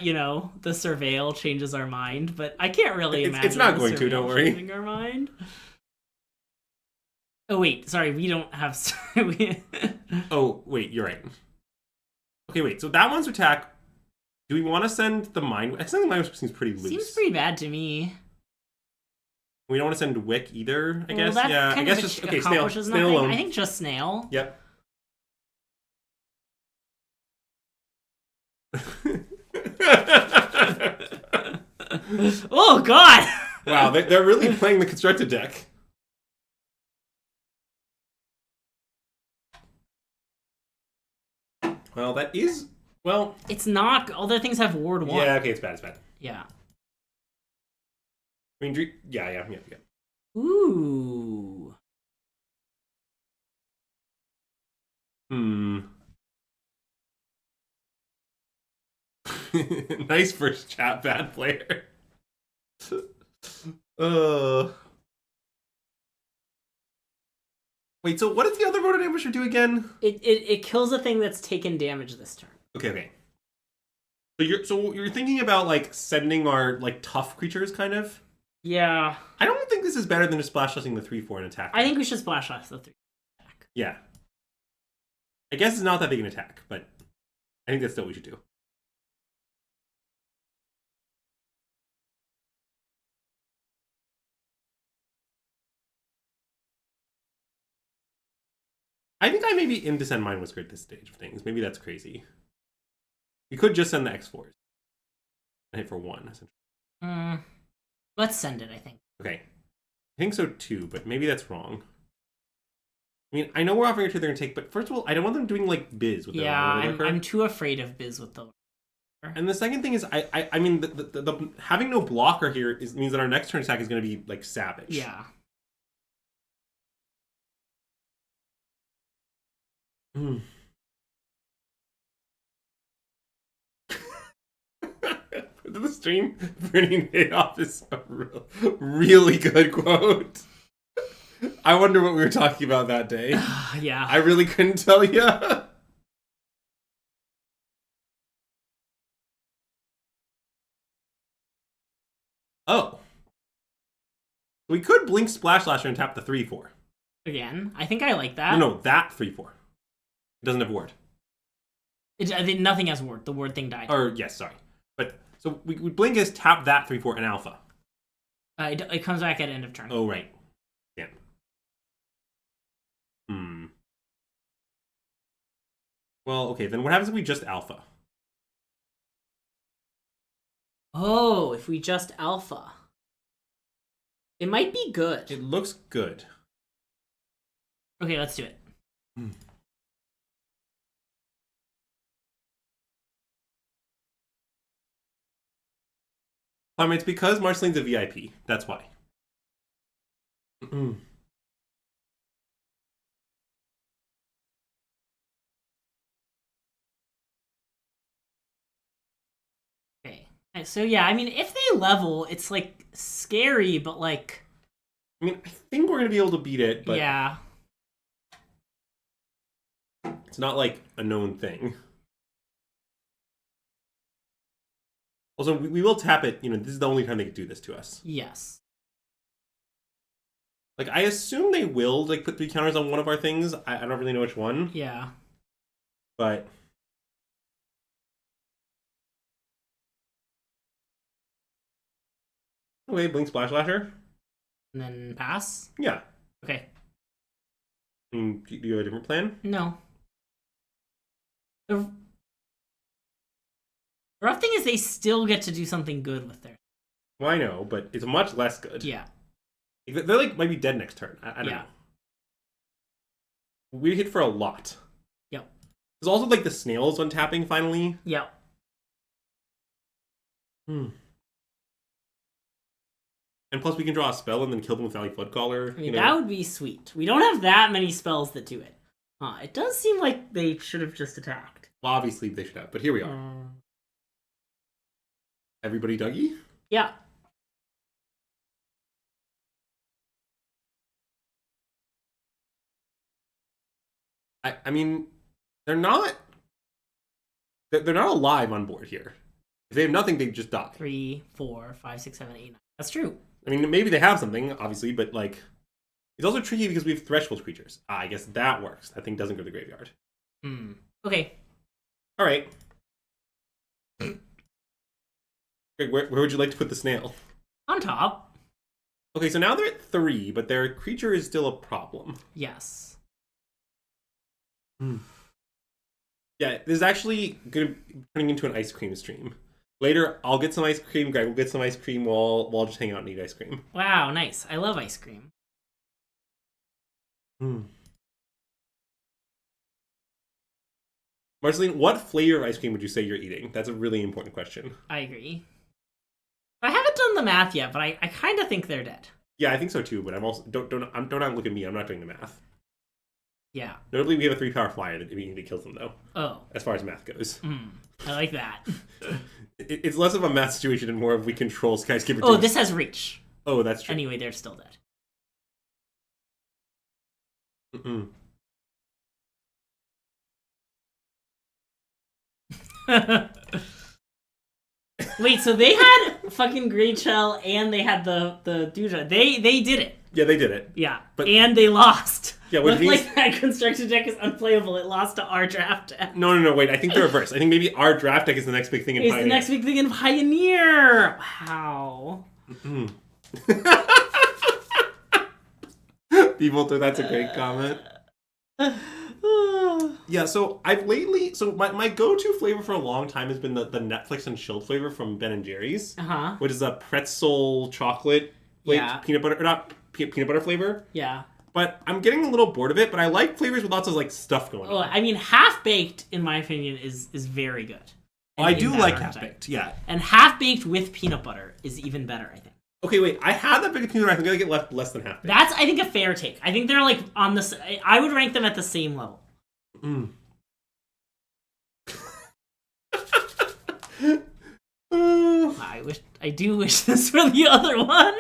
surveil changes our mind, but I can't really imagine. It's not going to. Don't worry. Changing our mind. Oh wait, sorry, we don't have. Oh wait, you're right. Okay, wait. So that one's attack. Do we want to send the mind? I think the mind seems pretty loose. Seems pretty bad to me. We don't want to send Wick either, I guess. That Yeah, I guess just okay. Snail alone. I think just Snail. Yep. Oh God! Wow, they're really playing the constructed deck. Well, that is It's not. All the things have ward 1. Yeah, okay, it's bad. Yeah. I mean, yeah. Ooh. Nice first chat, bad player. Wait, so what does the other Rotot Ambusher do again? It kills a thing that's taken damage this turn. Okay. So you're thinking about like sending our like tough creatures, kind of? Yeah. I don't think this is better than just splash dusting the 3/4 and attack. I think we should splash dust the 3 attack. Yeah. I guess it's not that big an attack, but I think that's still what we should do. I think I may be in to send Mind Whisker at this stage of things. Maybe that's crazy. We could just send the X4s. hit for 1, essentially. Let's send it, I think. Okay. I think so too, but maybe that's wrong. I mean, I know we're offering a 2 they're going to take, but first of all, I don't want them doing, like, Biz with Yeah, I'm too afraid of Biz with the... And the second thing is, I mean, the having no blocker here means that our next turn attack is going to be, like, savage. Yeah. To the stream, Bernie Madoff is a really good quote. I wonder what we were talking about that day. Yeah. I really couldn't tell you. Oh. We could blink Splash Slasher and tap the 3/4. Again, I think I like that. No, that 3/4. It doesn't have ward. I think nothing has ward. The ward thing died. Or, yes, sorry. But, so we blink is tap that 3/4 and alpha. It comes back at end of turn. Oh, right. Yeah. Well, okay, then what happens if we just alpha? Oh, if we just alpha. It might be good. It looks good. Okay, let's do it. I mean, it's because Marceline's a VIP. That's why. Okay. So, yeah, I mean, if they level, it's, like, scary, but, like... I mean, I think we're going to be able to beat it, but... Yeah. It's not, like, a known thing. Also, we will tap it. You know, this is the only time they could do this to us. Yes. Like, I assume they will, like, put 3 counters on one of our things. I don't really know which one. Yeah. But... Okay, blink Splash Slasher. And then pass? Yeah. Okay. I mean, do you have a different plan? No. The rough thing is they still get to do something good with their... Well, I know, but it's much less good. Yeah. They're, like, might be dead next turn. I don't know. We hit for a lot. Yep. There's also, like, the snails on tapping, finally. Yep. And plus, we can draw a spell and then kill them with Valley Floodcaller. I mean, that would be sweet. We don't have that many spells that do it. It does seem like they should have just attacked. Well, obviously, they should have, but here we are. Everybody Dougie? Yeah. I mean, they're not alive on board here. If they have nothing, they just die. 3, 4, 5, 6, 7, 8, 9. That's true. I mean, maybe they have something, obviously, but, like, it's also tricky because we have threshold creatures. I guess that works. That thing doesn't go to the graveyard. Okay. All right. Greg, where would you like to put the snail? On top. Okay, so now they're at 3, but their creature is still a problem. Yes. Yeah, this is actually going to be turning into an ice cream stream. Later, I'll get some ice cream, Greg will get some ice cream, we'll just hang out and eat ice cream. Wow, nice. I love ice cream. Marceline, what flavor of ice cream would you say you're eating? That's a really important question. I agree. I haven't done the math yet, but I kind of think they're dead. Yeah, I think so too, but I'm also don't look at me. I'm not doing the math. Yeah. Notably, we have a 3-power flyer that immediately kills them, though. Oh. As far as math goes. I like that. It's less of a math situation and more of we control Skyscraper. Oh, this has reach. Oh, that's true. Anyway, they're still dead. Wait, so they had fucking Great Shell and they had the Duja. They did it. Yeah, they did it. Yeah, but and they lost. Yeah, which means like that constructed deck is unplayable. It lost to our draft deck. No, wait. I think the reverse. I think maybe our draft deck is the next big thing in Pioneer. It's the next big thing in Pioneer. Wow. People think that's a great comment. Yeah, so I've lately... So my go-to flavor for a long time has been the Netflix and chilled flavor from Ben & Jerry's. Uh-huh. Which is a pretzel chocolate peanut butter... Or not peanut butter flavor. Yeah. But I'm getting a little bored of it, but I like flavors with lots of like stuff going on. I mean, Half-Baked, in my opinion, is very good. I do like Half-Baked, yeah. And Half-Baked with peanut butter is even better, I think. Okay, wait. I had that big peanut butter. I think I get left less than Half-Baked. That's, I think, a fair take. I think they're like on the... I would rank them at the same level. Mm. I do wish this were the other one.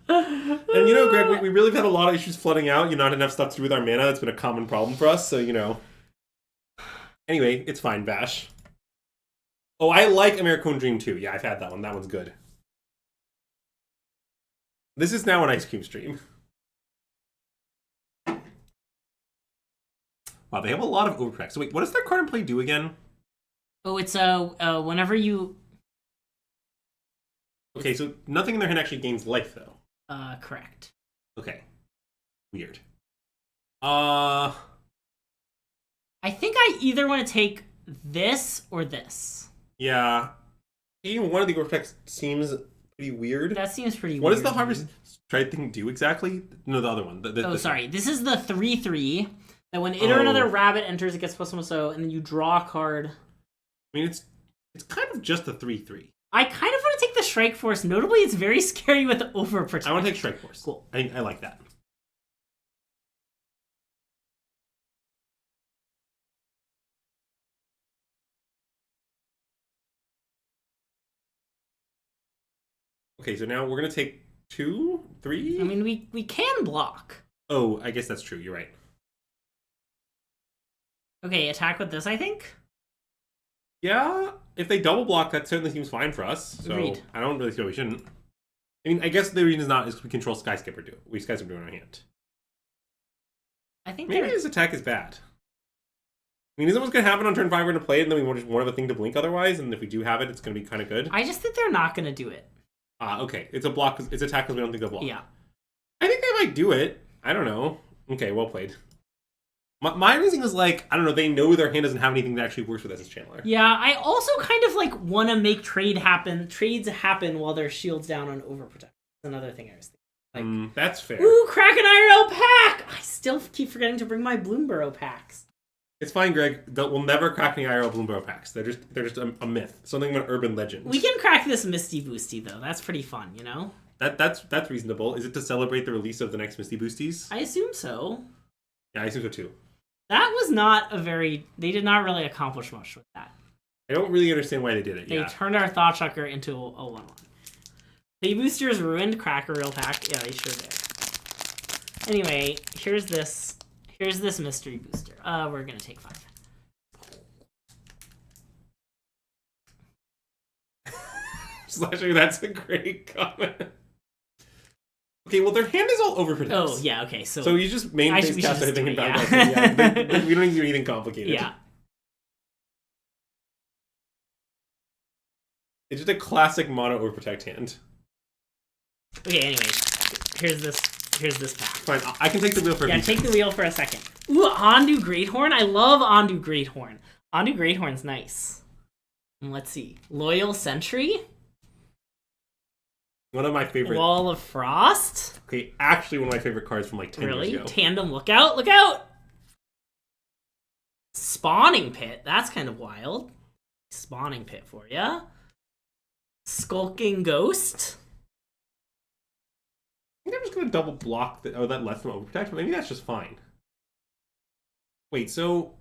And you know, Greg, we really have had a lot of issues flooding out. You know, not enough stuff to do with our mana. It's been a common problem for us, so you know. Anyway, it's fine, Bash. Oh, I like American Dream too. Yeah, I've had that one. That one's good. This is now an ice cream stream. Wow, they have a lot of overprotect. So wait, what does their card in play do again? Oh, it's whenever you... Okay, so nothing in their hand actually gains life, though. Correct. Okay. Weird. I think I either want to take this or this. Yeah. Even one of the overprotects seems pretty weird. That seems pretty weird. What does the Harvest Stride thing do exactly? No, the other one. Sorry. This is the 3/3 that when it or another rabbit enters, it gets +1/+0, and then you draw a card. I mean, it's kind of just a 3/3. I kind of want to take the Strike Force. Notably, it's very scary with the Overprotect. I want to take Strike Force. Cool. I like that. Okay, so now we're going to take 2, 3? I mean, we can block. Oh, I guess that's true. You're right. Okay, attack with this, I think? Yeah, if they double block, that certainly seems fine for us. So Agreed. I don't really feel we shouldn't. I mean, I guess the reason is not is we control Skyscraper do. We Skyscraper do in our hand. I think maybe this attack is bad. I mean, isn't what's going to happen on turn 5 we're going to play it and then we just won't have a thing to blink otherwise, and if we do have it, it's going to be kind of good? I just think they're not going to do it. Okay. It's a block. It's attack because we don't think they'll block. Yeah. I think they might do it. I don't know. Okay, well played. My reasoning is like, I don't know, they know their hand doesn't have anything that actually works with us as Channeler. Yeah, I also kind of like want to make trades happen while their shield's down on Overprotect. That's another thing I was thinking. Like, that's fair. Ooh, Kraken IRL pack! I still keep forgetting to bring my Bloomburrow packs. It's fine, Greg. We'll never crack any IRL Bloomburrow packs. They're just a myth. Something of an urban legend. We can crack this Misty Boosty though. That's pretty fun, you know? That's reasonable. Is it to celebrate the release of the next Misty Boosties? I assume so. Yeah, I assume so too. That was not they did not really accomplish much with that. I don't really understand why they did it. They turned our Thoughtchucker into a 1/1. The boosters ruined Cracker Reel pack. Yeah, they sure did. Anyway, here's this mystery booster. We're gonna take 5. Slasher, that's a great comment. Okay, well, their hand is all overprotected. Oh, yeah, okay, so you just main face cast everything and bound. We don't need to do anything complicated. Yeah. It's just a classic mono overprotect hand. Okay, anyway, here's this pack. Fine, I can take the wheel for a few take seconds. the wheel for a second. Ooh, Ondu Greathorn. I love Ondu Greathorn. Ondu Greathorn's nice. And let's see. Loyal Sentry. One of my favorite. Wall of Frost. Okay, actually one of my favorite cards from like 10 years ago. Tandem Lookout. Look out! Spawning Pit. That's kind of wild. Spawning Pit for ya. Skulking Ghost. I think I'm just going to double block that lets them overprotect, but maybe that's just fine. Wait, so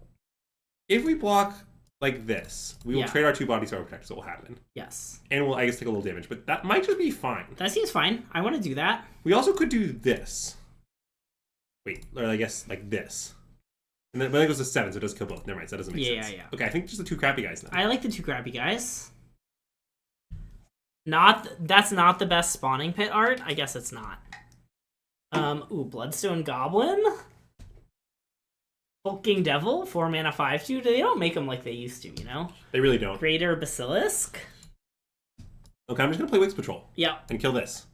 if we block like this, we will trade our 2 bodies to overprotect, so it will happen. Yes. And we'll, I guess, take a little damage, but that might just be fine. That seems fine. I want to do that. We also could do this. Wait, or I guess like this. And then, but then it goes to 7, so it does kill both. Never mind, so that doesn't make sense. Yeah. Okay, I think just the 2 crappy guys now. I like the 2 crappy guys. That's not the best spawning pit art. I guess it's not. Bloodstone Goblin. Hulking Devil, 4 mana 5/2. They don't make them like they used to, you know? They really don't. Greater Basilisk. Okay, I'm just gonna play Wix Patrol. Yeah. And kill this.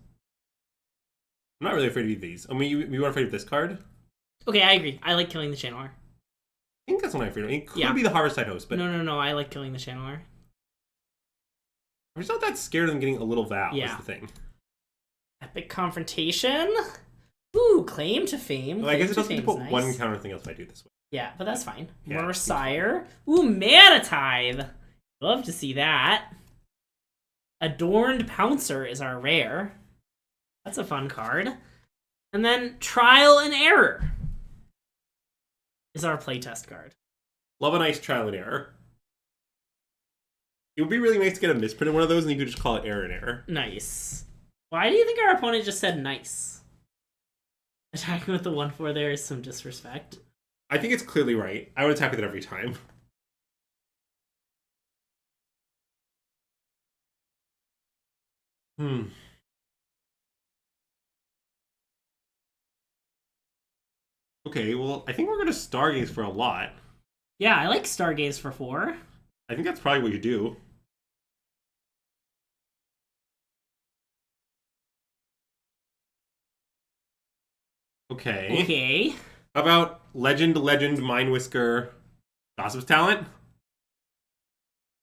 I'm not really afraid of these. I mean, you are afraid of this card? Okay, I agree. I like killing the channeler. I think that's one I freedom. It could Yeah. be the Harvest Tide host, but No. I like killing the channeler. I'm just not that scared of them getting a little Val. Yeah. Is the thing. Epic confrontation. Ooh, claim to fame. Well, I guess it Claim doesn't to put fame's one nice. counter thing else if I do it this way. Yeah, but that's fine. Yeah, Mercire. Ooh, Mana Tithe. Love to see that. Adorned Pouncer is our rare. That's a fun card. And then Trial and Error is our playtest card. Love a nice trial and error. It would be really nice to get a misprint in one of those, and you could just call it error and error. Nice. Why do you think our opponent just said nice? Attacking with the 1/4 there is some disrespect. I think it's clearly right. I would attack with it every time. Okay, well, I think we're going to Stargaze for a lot. Yeah, I like Stargaze for 4. I think that's probably what you do. Okay. Okay. How about Legend, Mind Whisker, Gossip's Talent?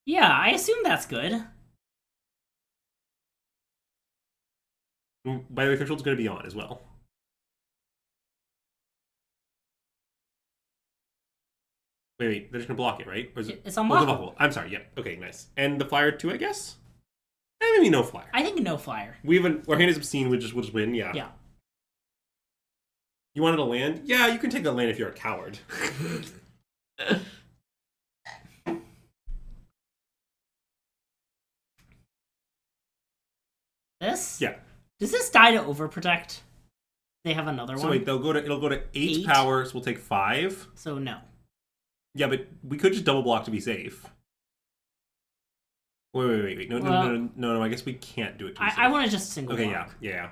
Yeah, I assume that's good. By the way, Threshold's going to be on as well. Wait, they're just going to block it, right? Or is it... It's unblockable. Oh, I'm sorry, yeah. Okay, nice. And the Flyer too, I guess? Maybe no Flyer. I think no Flyer. Our hand is obscene, we'll just win, yeah. Yeah. You wanted a land? Yeah, you can take a land if you're a coward. This? Yeah. Does this die to overprotect? They have another one. So wait, it'll go to 8 power, so we'll take 5. So no. Yeah, but we could just double block to be safe. Wait. No, I guess we can't do it to be safe. I want to just single okay, block. Yeah.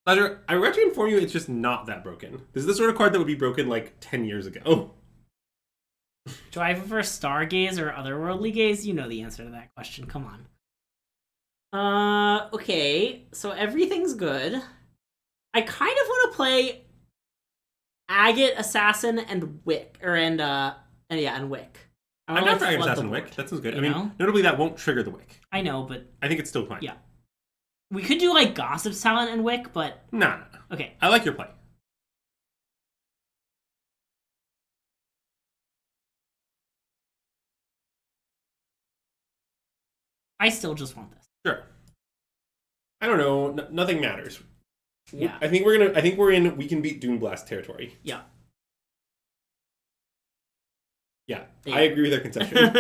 Ledger, I regret to inform you it's just not that broken. This is the sort of card that would be broken like 10 years ago. Do I prefer Stargaze or Otherworldly Gaze? You know the answer to that question. Come on. Okay. So everything's good. I kind of want to play Agate, Assassin, and Wick. And Wick. I'm down for Agate, Assassin, and Wick. That sounds good. I mean, notably that won't trigger the Wick. I know, but... I think it's still fine. Yeah. We could do, like, Gossip's Talent and Wick, but... Nah. Okay. I like your play. I still just want this. Sure. I don't know. Nothing matters. Yeah. I think we're in we can beat Doomblast territory. Yeah. Yeah. I agree with that conception.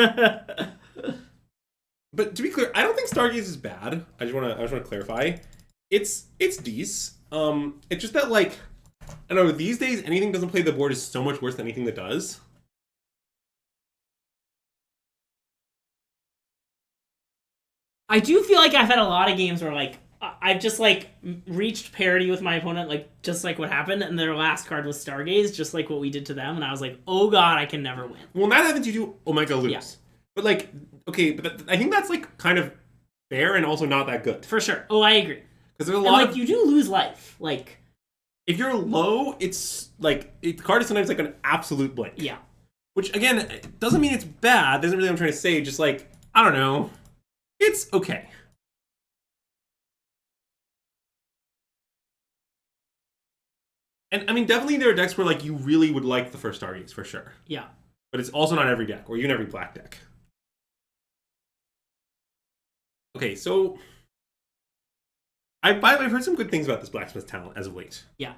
But to be clear, I don't think Stargaze is bad. I just want to clarify. It's decent. It's just that, like, I don't know, these days anything that doesn't play the board is so much worse than anything that does. I do feel like I've had a lot of games where, like, I've just, like, reached parity with my opponent, like, just like what happened, and their last card was Stargaze, just like what we did to them, and I was like, oh god, I can never win. Well, when that happens, you do Omega lose. Yeah. But, like, okay, but I think that's, like, kind of fair and also not that good. For sure. Oh, I agree. Because there's a lot of... you do lose life. Like... If you're low, it's, like, the card is sometimes, like, an absolute blank. Yeah. Which, again, doesn't mean it's bad. Doesn't really what I'm trying to say. Just, like, I don't know. It's okay. And, I mean, definitely there are decks where, like, you really would like the first Stargaze, for sure. Yeah. But it's also not every deck, or even every black deck. Okay, so... By the way, I've heard some good things about this Blacksmith talent as of late. Yeah.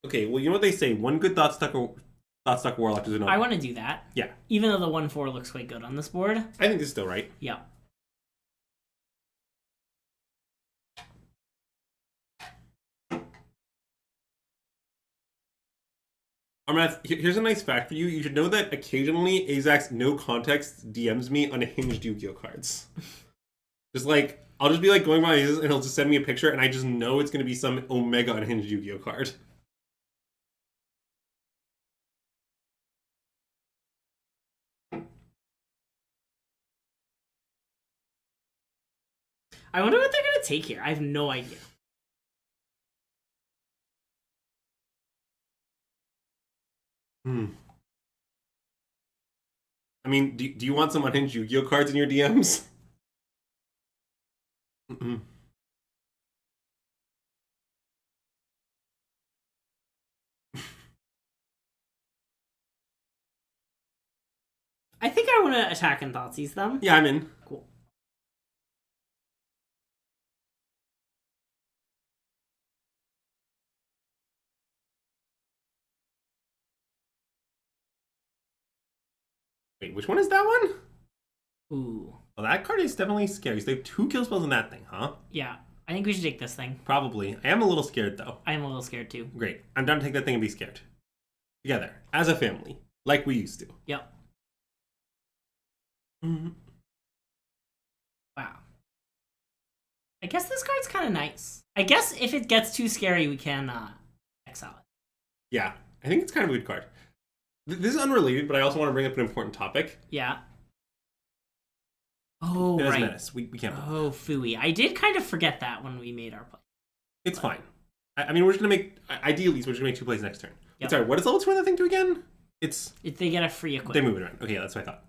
Okay, well, you know what they say? One good Thought-Stuck Warlock is another. I want to do that. Yeah. Even though the 1/4 looks quite good on this board. I think this is still right. Yeah. Here's a nice fact for you. You should know that occasionally Azax no context DMs me unhinged Yu-Gi-Oh cards. Just like, I'll just be like going by his and he'll just send me a picture and I just know it's going to be some Omega unhinged Yu-Gi-Oh card. I wonder what they're gonna take here. I have no idea. I mean, do you want some unhinged Yu-Gi-Oh cards in your DMs? I think I want to attack and Thoughtseize them. Yeah, I'm in. Cool. Wait, which one is that one? Ooh. Well, that card is definitely scary. So they have 2 kill spells in that thing, huh? Yeah. I think we should take this thing. Probably. I am a little scared, though. I am a little scared, too. Great. I'm down to take that thing and be scared. Together. As a family. Like we used to. Yep. Mm-hmm. Wow. I guess this card's kind of nice. I guess if it gets too scary, we can exile it. Yeah. I think it's kind of a good card. This is unrelated, but I also want to bring up an important topic. Yeah. Oh, It right. Menace. We can't. Oh, phooey. I did kind of forget that when we made our play. It's fine. I mean, we're just going to make... Ideally, we're just going to make 2 plays next turn. Yep. Sorry, what does level 2 on that thing do again? It's... If they get a free equip. They move it around. Okay, that's what I thought.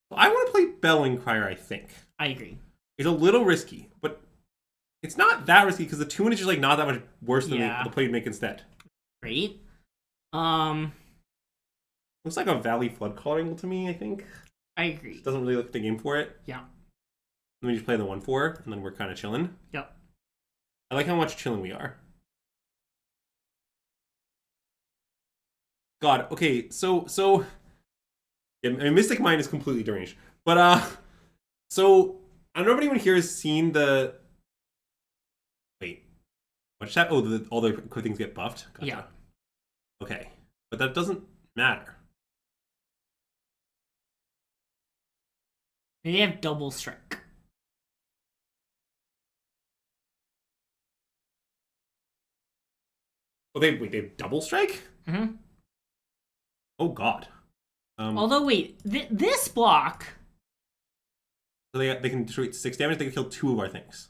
Well, I want to play Bellwing Crier, I think. I agree. It's a little risky, but it's not that risky because the 2-1 is just like not that much worse than the play you make instead. Great. Looks like a Valley Flood Caller angle to me, I think. I agree. It doesn't really look the game for it. Yeah. Then we just play the 1/4, and then we're kind of chilling. Yep. I like how much chilling we are. God, okay, so yeah, I mean, Mystic Mind is completely deranged. But so I don't know if anyone here has seen the what's that? Oh, all the quick things get buffed? Gotcha. Yeah. Okay. But that doesn't matter. They have double strike. Oh, they have double strike? Mm-hmm. Oh god. Although wait, this block. So they can destroy 6 damage. They can kill 2 of our things.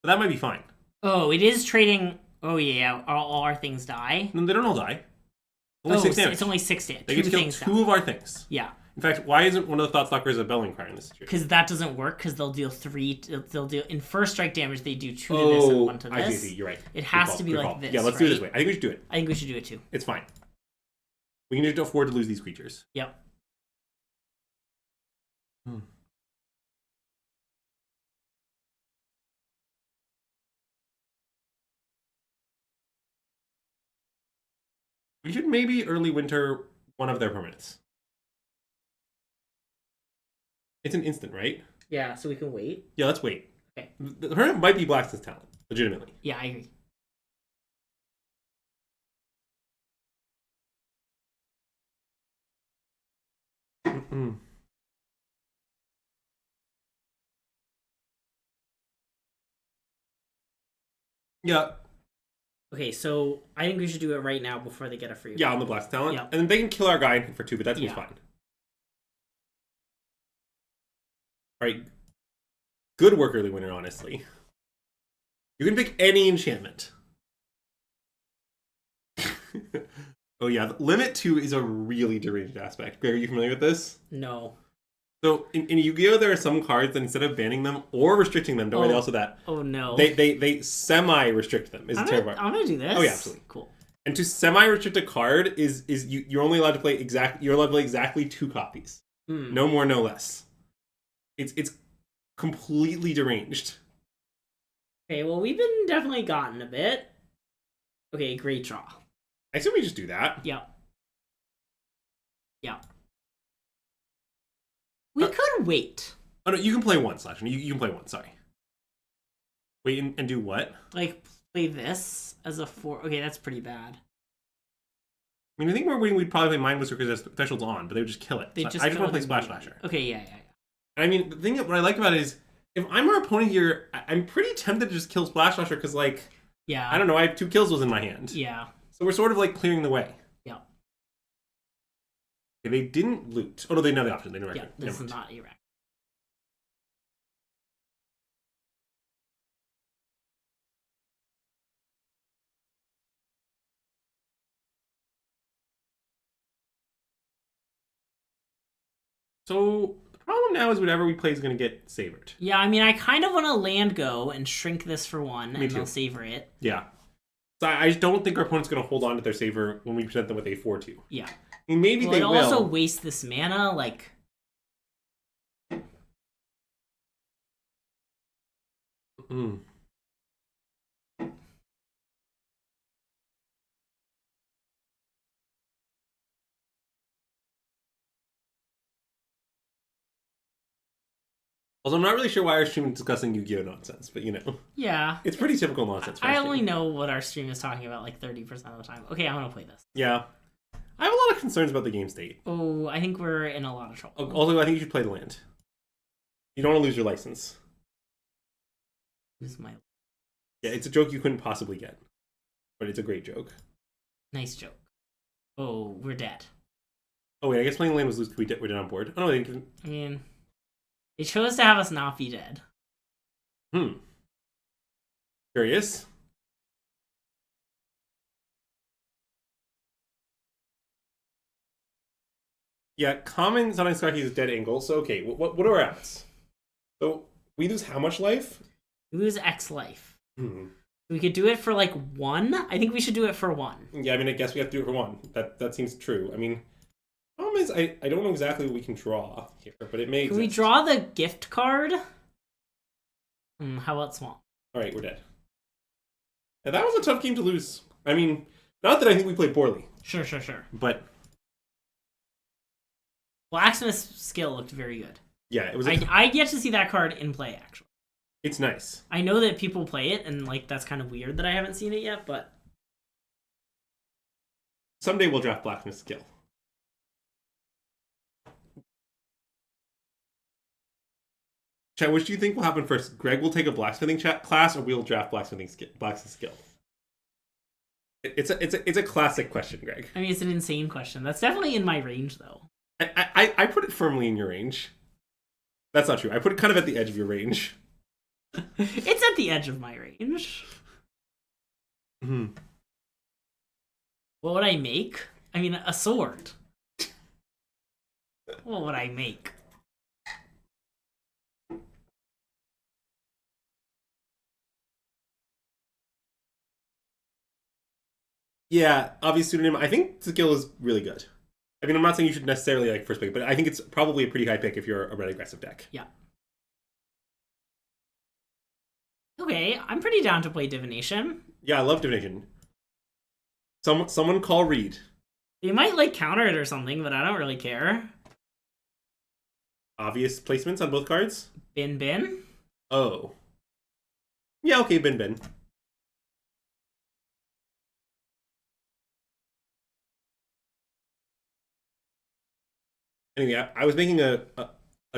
But that might be fine. Oh, it is trading. Oh yeah, all our things die. No, they don't all die. Only 6 damage. It's only 6 damage. They get to kill 2 of our things. Yeah. In fact, why isn't one of the Thoughtstalkers a Bellwing Crier in this situation? Because that doesn't work. Because they'll deal 3. They'll do in first strike damage. They do 2 to this and 1 to this. I see. You're right. It has to be like this. Yeah, let's do it this way. I think we should do it. I think we should do it too. It's fine. We can just afford to lose these creatures. Yep. We should maybe early winter one of their permanents. It's an instant, right? Yeah, so we can wait. Yeah, let's wait. Okay. The permanent might be Blacksmith's Talent, legitimately. Yeah, I agree. Yeah. Okay, so I think we should do it right now before they get a free. Yeah, on the Blast Talent. Yep. And then they can kill our guy for 2, but that's fine. Alright. Good work, early winter, honestly. You can pick any enchantment. Oh yeah, Limit 2 is a really deranged aspect. Greg, are you familiar with this? No. So in Yu-Gi-Oh, there are some cards that instead of banning them or restricting them, don't worry, also that. Oh no. They semi-restrict them. I'm gonna do this. Oh yeah, absolutely. Cool. And to semi-restrict a card is you're only allowed to play exactly 2 copies. No more, no less. It's completely deranged. Okay, well we've been definitely gotten a bit. Okay, great draw. I assume we just do that. Yep. Yeah. We could wait. Oh no, you can play one, Slash. You can play one, sorry. Wait and do what? Like, play this as a 4. Okay, that's pretty bad. I mean, I think we're waiting, we'd probably play Mindless because there's thresholds on, but they would just kill it. They So just I just want to play kill it Splash Slasher. Okay, yeah. I mean, the thing that what I like about it is, if I'm our opponent here, I'm pretty tempted to just kill Splash Slasher because, like, yeah, I don't know, I have 2 kills in my hand. Yeah. So we're sort of, like, clearing the way. Yeah. Okay, they didn't loot. Oh, no, they know the option. They know Yeah, this is not Iraq. So the problem now is whatever we play is going to get savored. Yeah, I mean, I kind of want to land go and shrink this for 1, and they'll savor it. Yeah. So I don't think our opponent's going to hold on to their savor when we present them with a 4-2. Yeah. I mean, maybe they will. also waste this mana, like... Also, I'm not really sure why our stream is discussing Yu-Gi-Oh! Nonsense, but you know. Yeah. It's pretty typical nonsense. I only know what our stream is talking about like 30% of the time. Okay, I want to play this. Yeah. I have a lot of concerns about the game state. Oh, I think we're in a lot of trouble. Also, I think you should play the land. You don't want to lose your license. Lose my... Yeah, it's a joke you couldn't possibly get. But it's a great joke. Nice joke. Oh, we're dead. Oh wait, I guess playing land was we're dead on board. Oh no, they can... I mean... They chose to have us not be dead. Curious. Yeah, common Sonic Skyke is dead angle. So okay, what are our outs? So we lose how much life? We lose X life. We could do it for like 1. I think we should do it for 1. Yeah, I mean, I guess we have to do it for 1. That seems true. I mean, problem is I don't know exactly what we can draw here, but it may. Can we draw the gift card? How about Swamp? All right, we're dead. Now, that was a tough game to lose. I mean, not that I think we played poorly. Sure. But Blacksmith's skill looked very good. yeah, it was. I get to see that card in play, actually. It's nice. I know that people play it, and like that's kind of weird that I haven't seen it yet, but someday we'll draft Blacksmith's skill. Chat, which do you think will happen first? Greg will take a blacksmithing class, or we'll draft blacksmithing skill? It's a classic question, Greg. I mean, it's an insane question. That's definitely in my range, though. I put it firmly in your range. That's not true. I put it kind of at the edge of your range. It's at the edge of my range. What would I make? I mean, a sword. What would I make? Yeah, obvious pseudonym. I think the skill is really good. I mean, I'm not saying you should necessarily like first pick, but I think it's probably a pretty high pick if you're a red aggressive deck. Yeah. Okay, I'm pretty down to play Divination. Yeah, I love Divination. Someone call Reed. They might like counter it or something, but I don't really care. Obvious placements on both cards? Bin. Oh. Yeah, okay, bin. Anyway, I was making a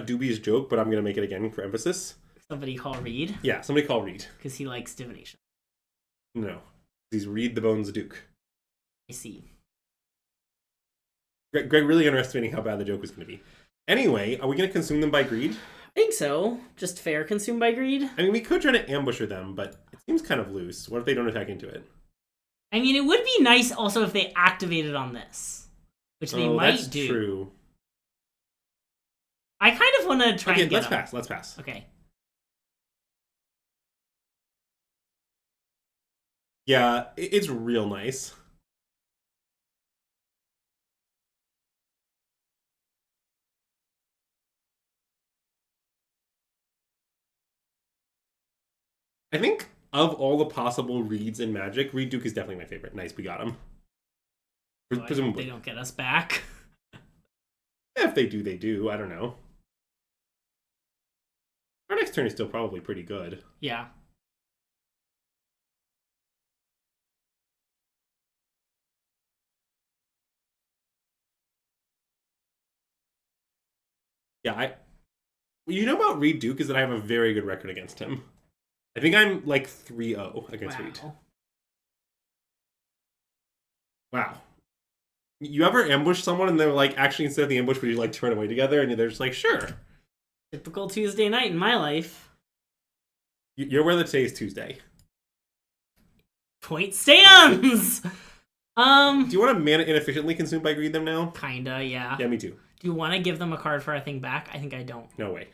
dubious joke, but I'm going to make it again for emphasis. Somebody call Reed? Yeah, somebody call Reed. Because he likes Divination. No. He's Reed the Bones Duke. I see. Greg really underestimating how bad the joke was going to be. Anyway, are we going to consume them by greed? I think so. Just fair consume by greed. I mean, we could try to ambusher them, but it seems kind of loose. What if they don't attack into it? I mean, it would be nice also if they activated on this. Which they might that's do. True. I kind of want to try and get them. Let's pass. Okay. Yeah, it's real nice. I think of all the possible Reeds in Magic, Reed Duke is definitely my favorite. Nice, we got him. Presumably. They don't get us back. If they do, they do. I don't know. Our next turn is still probably pretty good. Yeah. Yeah, what you know about Reed Duke is that I have a very good record against him. I think I'm like 3-0 against Reed. Wow. You ever ambush someone and they're like, actually, instead of the ambush, would you like turn away together? And they're just like, sure. Typical Tuesday night in my life. You're aware that today is Tuesday. Point stands! Do you want to mana inefficiently consumed by greed them now? Kinda, yeah. Yeah, me too. Do you want to give them a card for our thing back? I think I don't. No way.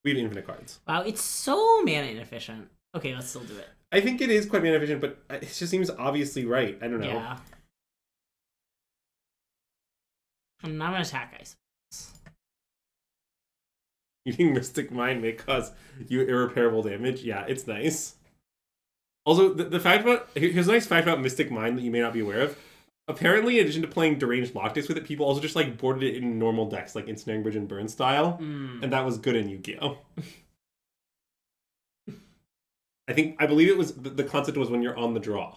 We have infinite cards. Wow, it's so mana inefficient. Okay, let's still do it. I think it is quite mana efficient, but it just seems obviously right. I don't know. Yeah. I'm not gonna attack, I suppose. You think Mystic Mind may cause you irreparable damage? Yeah, it's nice. Also, the fact about... Here's a nice fact about Mystic Mind that you may not be aware of. Apparently, in addition to playing Deranged Lockdicks with it, people also just like boarded it in normal decks, like Ensnaring Bridge and Burn style. And that was good in Yu-Gi-Oh! I believe it was... The concept was when you're on the draw.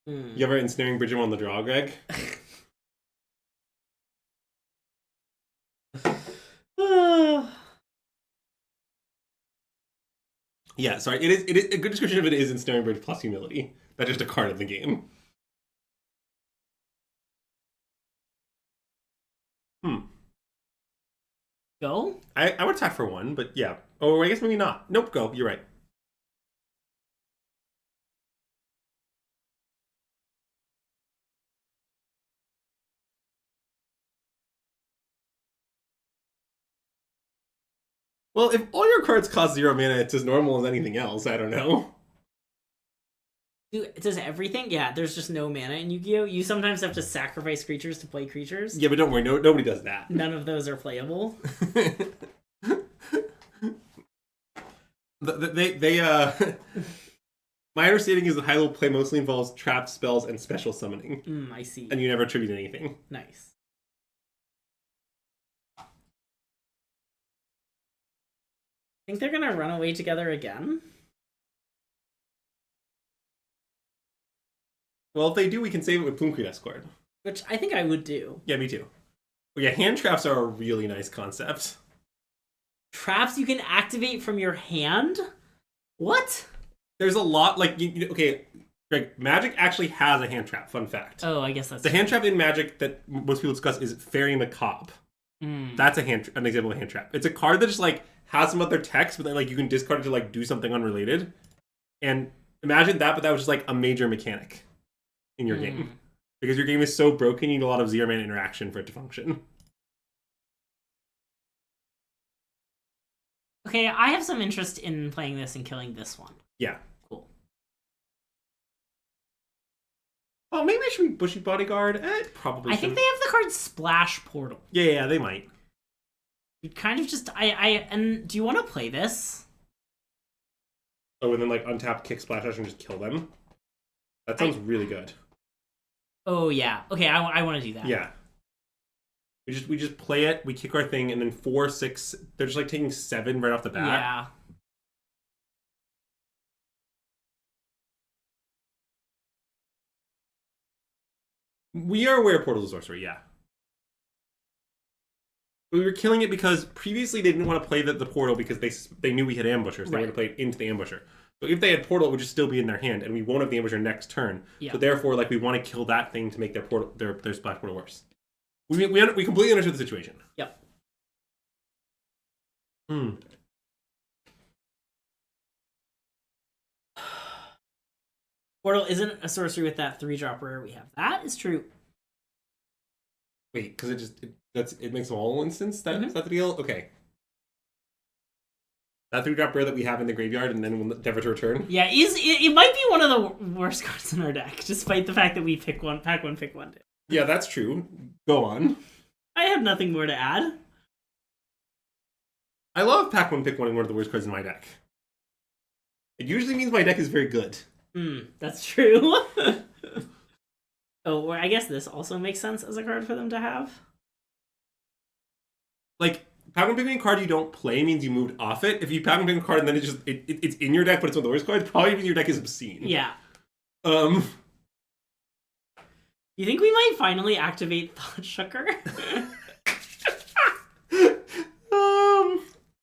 You ever Ensnaring Bridge on the draw, Greg? Yeah, sorry. It is a good description of it is Ensnaring Bridge plus Humility. That's just a card of the game. Go? I would attack for one, but yeah. Oh, I guess maybe not. Nope, go. You're right. Well, if all your cards cost 0 mana, it's as normal as anything else. I don't know. Does everything? Yeah, there's just no mana in Yu-Gi-Oh! You sometimes have to sacrifice creatures to play creatures. Yeah, but don't worry, nobody does that. None of those are playable. My understanding is that high-level play mostly involves trapped spells and special summoning. I see. And you never tribute anything. Nice. Think they're gonna run away together again? Well, if they do, we can save it with Plumcrete Escort. Which I think I would do. Yeah, me too. But yeah, hand traps are a really nice concept. Traps you can activate from your hand? What? There's a lot, like, okay, Greg, Magic actually has a hand trap, fun fact. Oh, I guess that's... The hand trap in Magic that most people discuss is Fairy Macabre. That's an example of a hand trap. It's a card that just, like, has some other text, but then, like, you can discard it to, like, do something unrelated. And imagine that, but that was just, like, a major mechanic in your game. Because your game is so broken, you need a lot of 0 mana interaction for it to function. Okay, I have some interest in playing this and killing this one. Yeah. Cool. Oh, maybe I should be Bushy Bodyguard. Probably I think they have the card Splash Portal. Yeah, they might. You kind of just... And do you want to play this? Oh, and then, like, untap, kick, Splash Dash, and just kill them? That sounds really good. Oh, yeah. Okay, I want to do that. Yeah. We just play it, we kick our thing, and then 4, 6... They're just, like, taking 7 right off the bat. Yeah. We are aware Portal's a sorcery, yeah. We were killing it because previously they didn't want to play the Portal because they knew we had Ambushers. They wanted to play it into the Ambusher. So if they had Portal, it would just still be in their hand, and we won't have the Ambusher next turn. Yeah. So therefore, like, we want to kill that thing to make their Portal, their Splash Portal worse. We completely understood the situation. Yep. Portal isn't a sorcery with that 3-drop rare we have. That is true. Wait, because it makes them all instants? Is that the deal? Okay. That 3-drop rare that we have in the graveyard and then we'll never to return? Yeah, it might be one of the worst cards in our deck, despite the fact that we pack one. Yeah, that's true. Go on. I have nothing more to add. I love pack one, pick one, and one of the worst cards in my deck. It usually means my deck is very good. That's true. Oh, well, I guess this also makes sense as a card for them to have. Like, pack one, pick one card you don't play means you moved off it. If you pack one, pick one card and then it's in your deck, but it's one of the worst cards, probably means your deck is obscene. Yeah. You think we might finally activate Thought Shooker?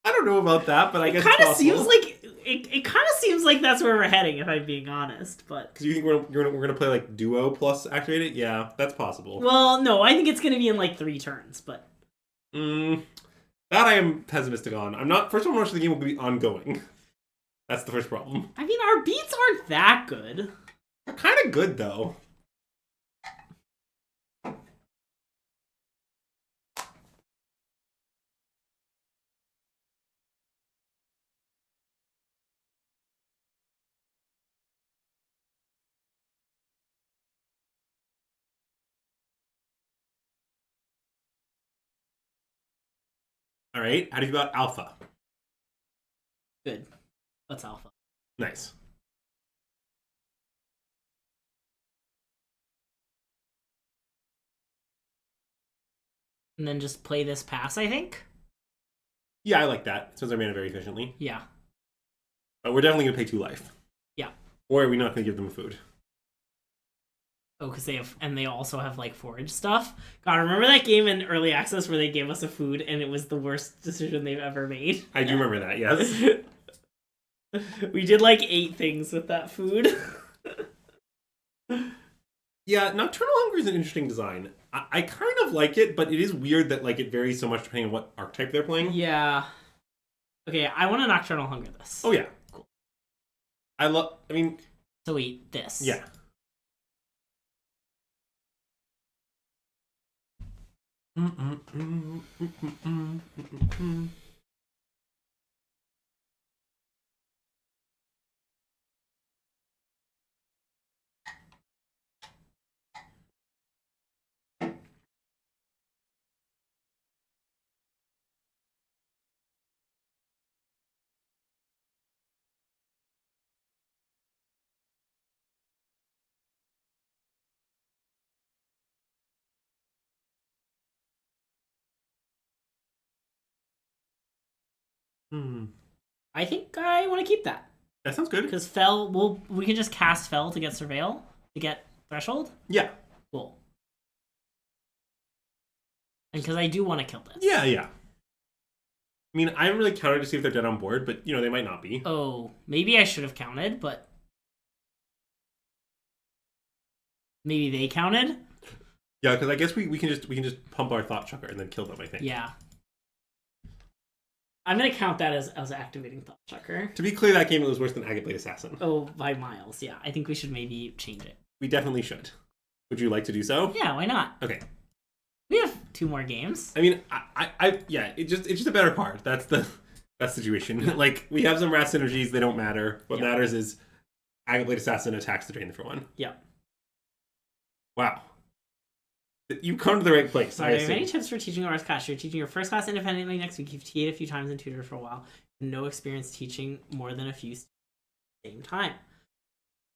I don't know about that, but I guess it kind of seems like it kind of seems like that's where we're heading, if I'm being honest. But because you think we're gonna play like Duo plus activate it? Yeah, that's possible. Well, no, I think it's gonna be in like 3 turns, but that I am pessimistic on. I'm not. First of all, I'm not sure the game will be ongoing. That's the first problem. I mean, our beats aren't that good. They're kind of good though. All right. How do you feel about alpha? Good. That's alpha. Nice. And then just play this pass, I think. Yeah, I like that. It spends our mana very efficiently. Yeah. But we're definitely going to pay 2 life. Yeah. Or are we not going to give them food? Oh, because they also have like forage stuff. God, remember that game in early access where they gave us a food and it was the worst decision they've ever made? I do remember that, yes. We did like 8 things with that food. Yeah, Nocturnal Hunger is an interesting design. I kind of like it, but it is weird that like it varies so much depending on what archetype they're playing. Yeah. Okay, I want to Nocturnal Hunger this. Oh yeah. Cool. I mean... So wait, this. Yeah. I think I want to keep that. That sounds good. Because we can just cast Fell to get Surveil, to get Threshold. Yeah. Cool. And because I do want to kill this. Yeah, yeah. I mean, I haven't really counted to see if they're dead on board, but, you know, they might not be. Oh, maybe I should have counted, but... Maybe they counted? Yeah, because I guess we can just pump our Thought Chucker and then kill them, I think. Yeah. I'm going to count that as activating Thought Chucker. To be clear, that game was worse than Agate Blade Assassin. Oh, by miles, yeah. I think we should maybe change it. We definitely should. Would you like to do so? Yeah, why not? Okay. We have 2 more games. I mean, yeah, it's just a better card. That's the situation. Like, we have some Wrath synergies, they don't matter. What matters is Agate Blade Assassin attacks the Drain for 1. Yeah. Wow. You've come to the right place. Are there many tips for teaching a class? You're teaching your first class independently next week. You've TA'd a few times and tutored for a while. No experience teaching more than a few students at the same time.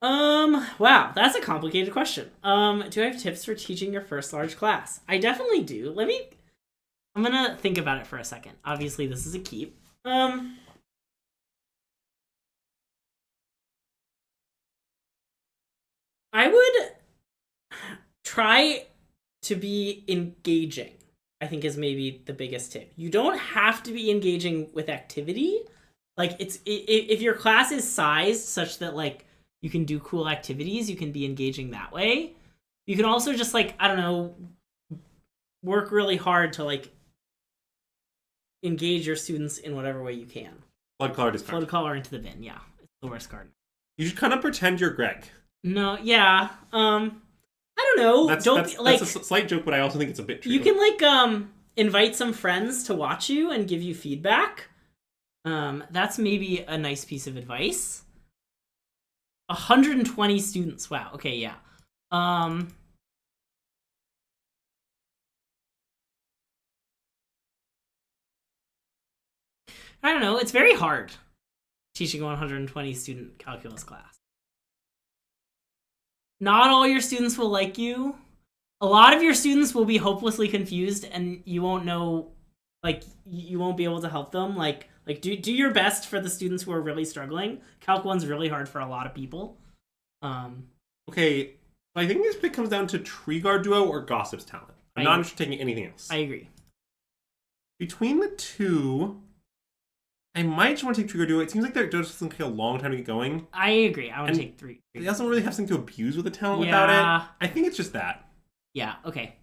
Wow, that's a complicated question. Do I have tips for teaching your first large class? I definitely do. I'm gonna think about it for a second. Obviously, this is a keep. I would try to be engaging, I think, is maybe the biggest tip. You don't have to be engaging with activity. Like, if your class is sized such that, like, you can do cool activities, you can be engaging that way. You can also just, like, I don't know, work really hard to, like, engage your students in whatever way you can. Flood Color discard. Flood Color into the bin, yeah. It's the worst card. You should kind of pretend you're Greg. No, yeah. I don't know. That's a slight joke, but I also think it's a bit true. You can, like, invite some friends to watch you and give you feedback. That's maybe a nice piece of advice. 120 students. Wow. Okay, yeah. I don't know. It's very hard teaching a 120 student calculus class. Not all your students will like you. A lot of your students will be hopelessly confused and you won't know, like, you won't be able to help them. Like do your best for the students who are really struggling. Calc 1's really hard for a lot of people. Okay, I think this pick comes down to Tree Guard Duo or Gossip's Talent. I'm not interested in taking anything else. I agree. Between the two, I might just want to take Tree Guard Duo. It seems like that does take a long time to get going. I agree. I want to take 3. It doesn't really have something to abuse with the talent without it. I think it's just that. Yeah, okay.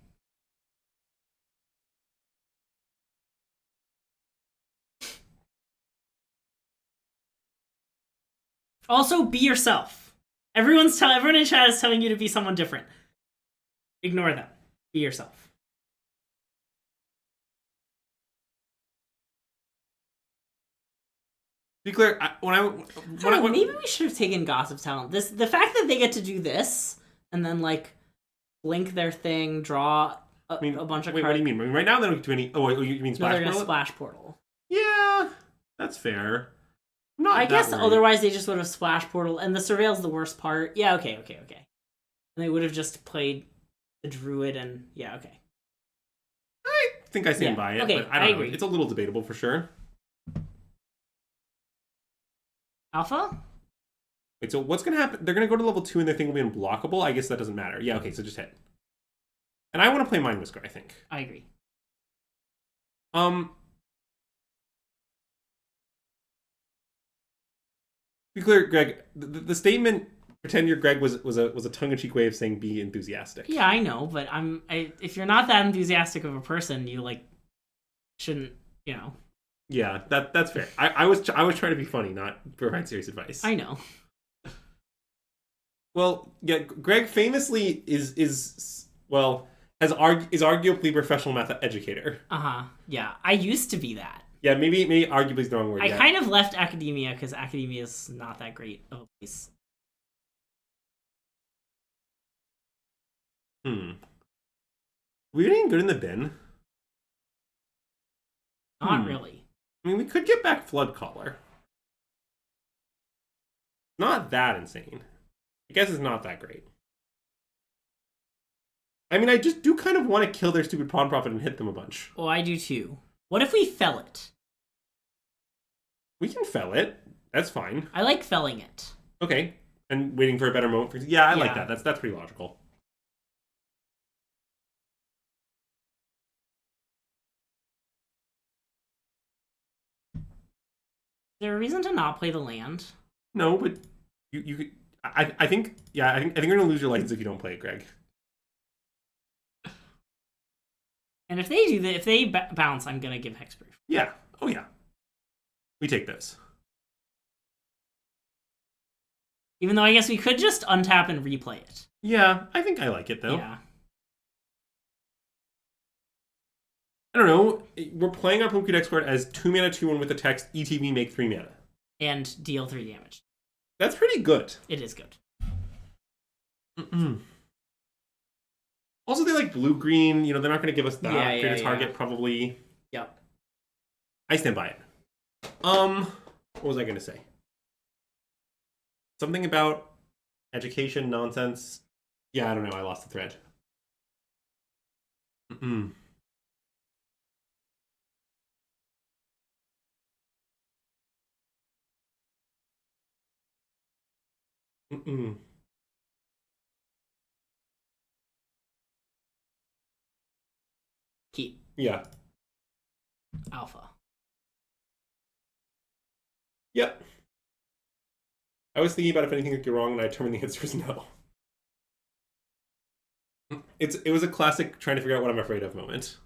Also, be yourself. Everyone in chat is telling you to be someone different. Ignore them. Be yourself. To be clear, maybe we should have taken Gossip's Talent. The fact that they get to do this and then, like, blink their thing, draw a bunch of wait, cards. what do you mean? I mean, right now they don't do any. Oh, you mean No, Splash they're gonna Portal? Splash Portal. Yeah, that's fair. Not I that guess worried. otherwise they just would have Splash Portal, and the Surveil's the worst part. Yeah, okay. And they would have just played the Druid, and yeah, okay. I think I stand by it. Okay, but I don't know. agree. It's a little debatable for sure. Alpha? Wait, so what's going to happen? They're going to go to level 2 and their thing will be unblockable? I guess that doesn't matter. Yeah, okay, so just hit. And I want to play Mind Whisker, I think. I agree. To be clear, Greg, the statement "pretend you're Greg" was a tongue-in-cheek way of saying be enthusiastic. Yeah, I know, but if you're not that enthusiastic of a person, you shouldn't, Yeah, that's fair. I was trying to be funny, not provide serious advice. I know. Well, yeah, Greg famously is arguably a professional math educator. Yeah, I used to be that. Yeah, maybe arguably is the wrong word. I kind of left academia because academia is not that great of a place. We getting good in the bin? Not really. I mean, we could get back Flood Caller. Not that insane. I guess it's not that great. I mean, I just do kind of want to kill their stupid Pawn Prophet and hit them a bunch. Oh, I do too. What if we fell it? We can fell it. That's fine. I like felling it. Okay. And waiting for a better moment for... Yeah, I like that. That's pretty logical. Is there a reason to not play the land? No, but you could... I think you're gonna lose your license if you don't play it, Greg. And if they do that, if they bounce, I'm gonna give Hexproof. Yeah. Oh yeah. We take this. Even though I guess we could just untap and replay it. Yeah, I think I like it though. Yeah. I don't know. We're playing our Pokedex card as 2 mana, 2/1 with the text ETB make 3 mana. And deal 3 damage. That's pretty good. It is good. Also, they like blue-green. They're not going to give us that. Yeah, Create a target, probably. Yep. I stand by it. What was I going to say? Something about education nonsense. Yeah, I don't know. I lost the thread. Keep. Yeah. Alpha. Yep. I was thinking about if anything could go wrong, and I determined the answer is no. It was a classic trying to figure out what I'm afraid of moment.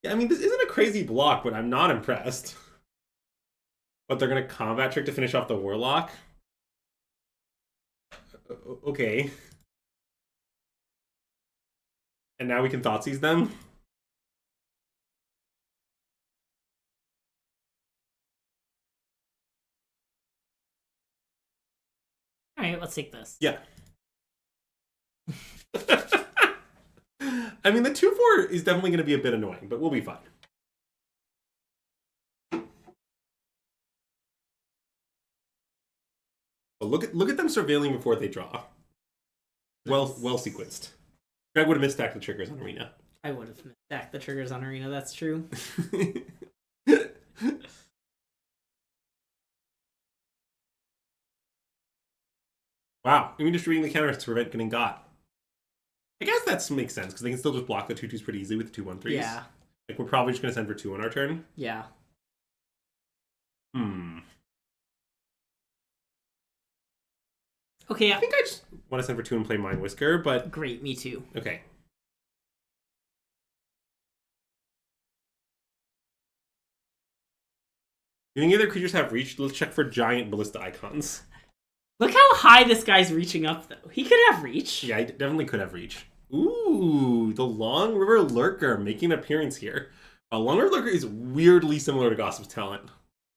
Yeah, I mean, this isn't a crazy block, but I'm not impressed. But they're going to combat trick to finish off the Warlock? Okay. And now we can Thoughtseize them? Alright, let's take this. Yeah. I mean, the 2/4 is definitely going to be a bit annoying, but we'll be fine. But look at them surveilling before they draw. Well sequenced. Greg would have misstacked the triggers on Arena. I would have stacked the triggers on Arena, that's true. Wow, even just reading the counters to prevent getting got. I guess that makes sense, because they can still just block the 2/2s pretty easily with the 2/1/3s. Yeah. Like, we're probably just going to send for 2 on our turn. Yeah. Okay, I think I just want to send for 2 and play Mind Whisker, but... Great, me too. Okay. You think either creatures have reach? Let's check for giant ballista icons. Look how high this guy's reaching up, though. He could have reach. Yeah, I definitely could have reach. Ooh, the Long River Lurker making an appearance here. Long River Lurker is weirdly similar to Gossip's talent.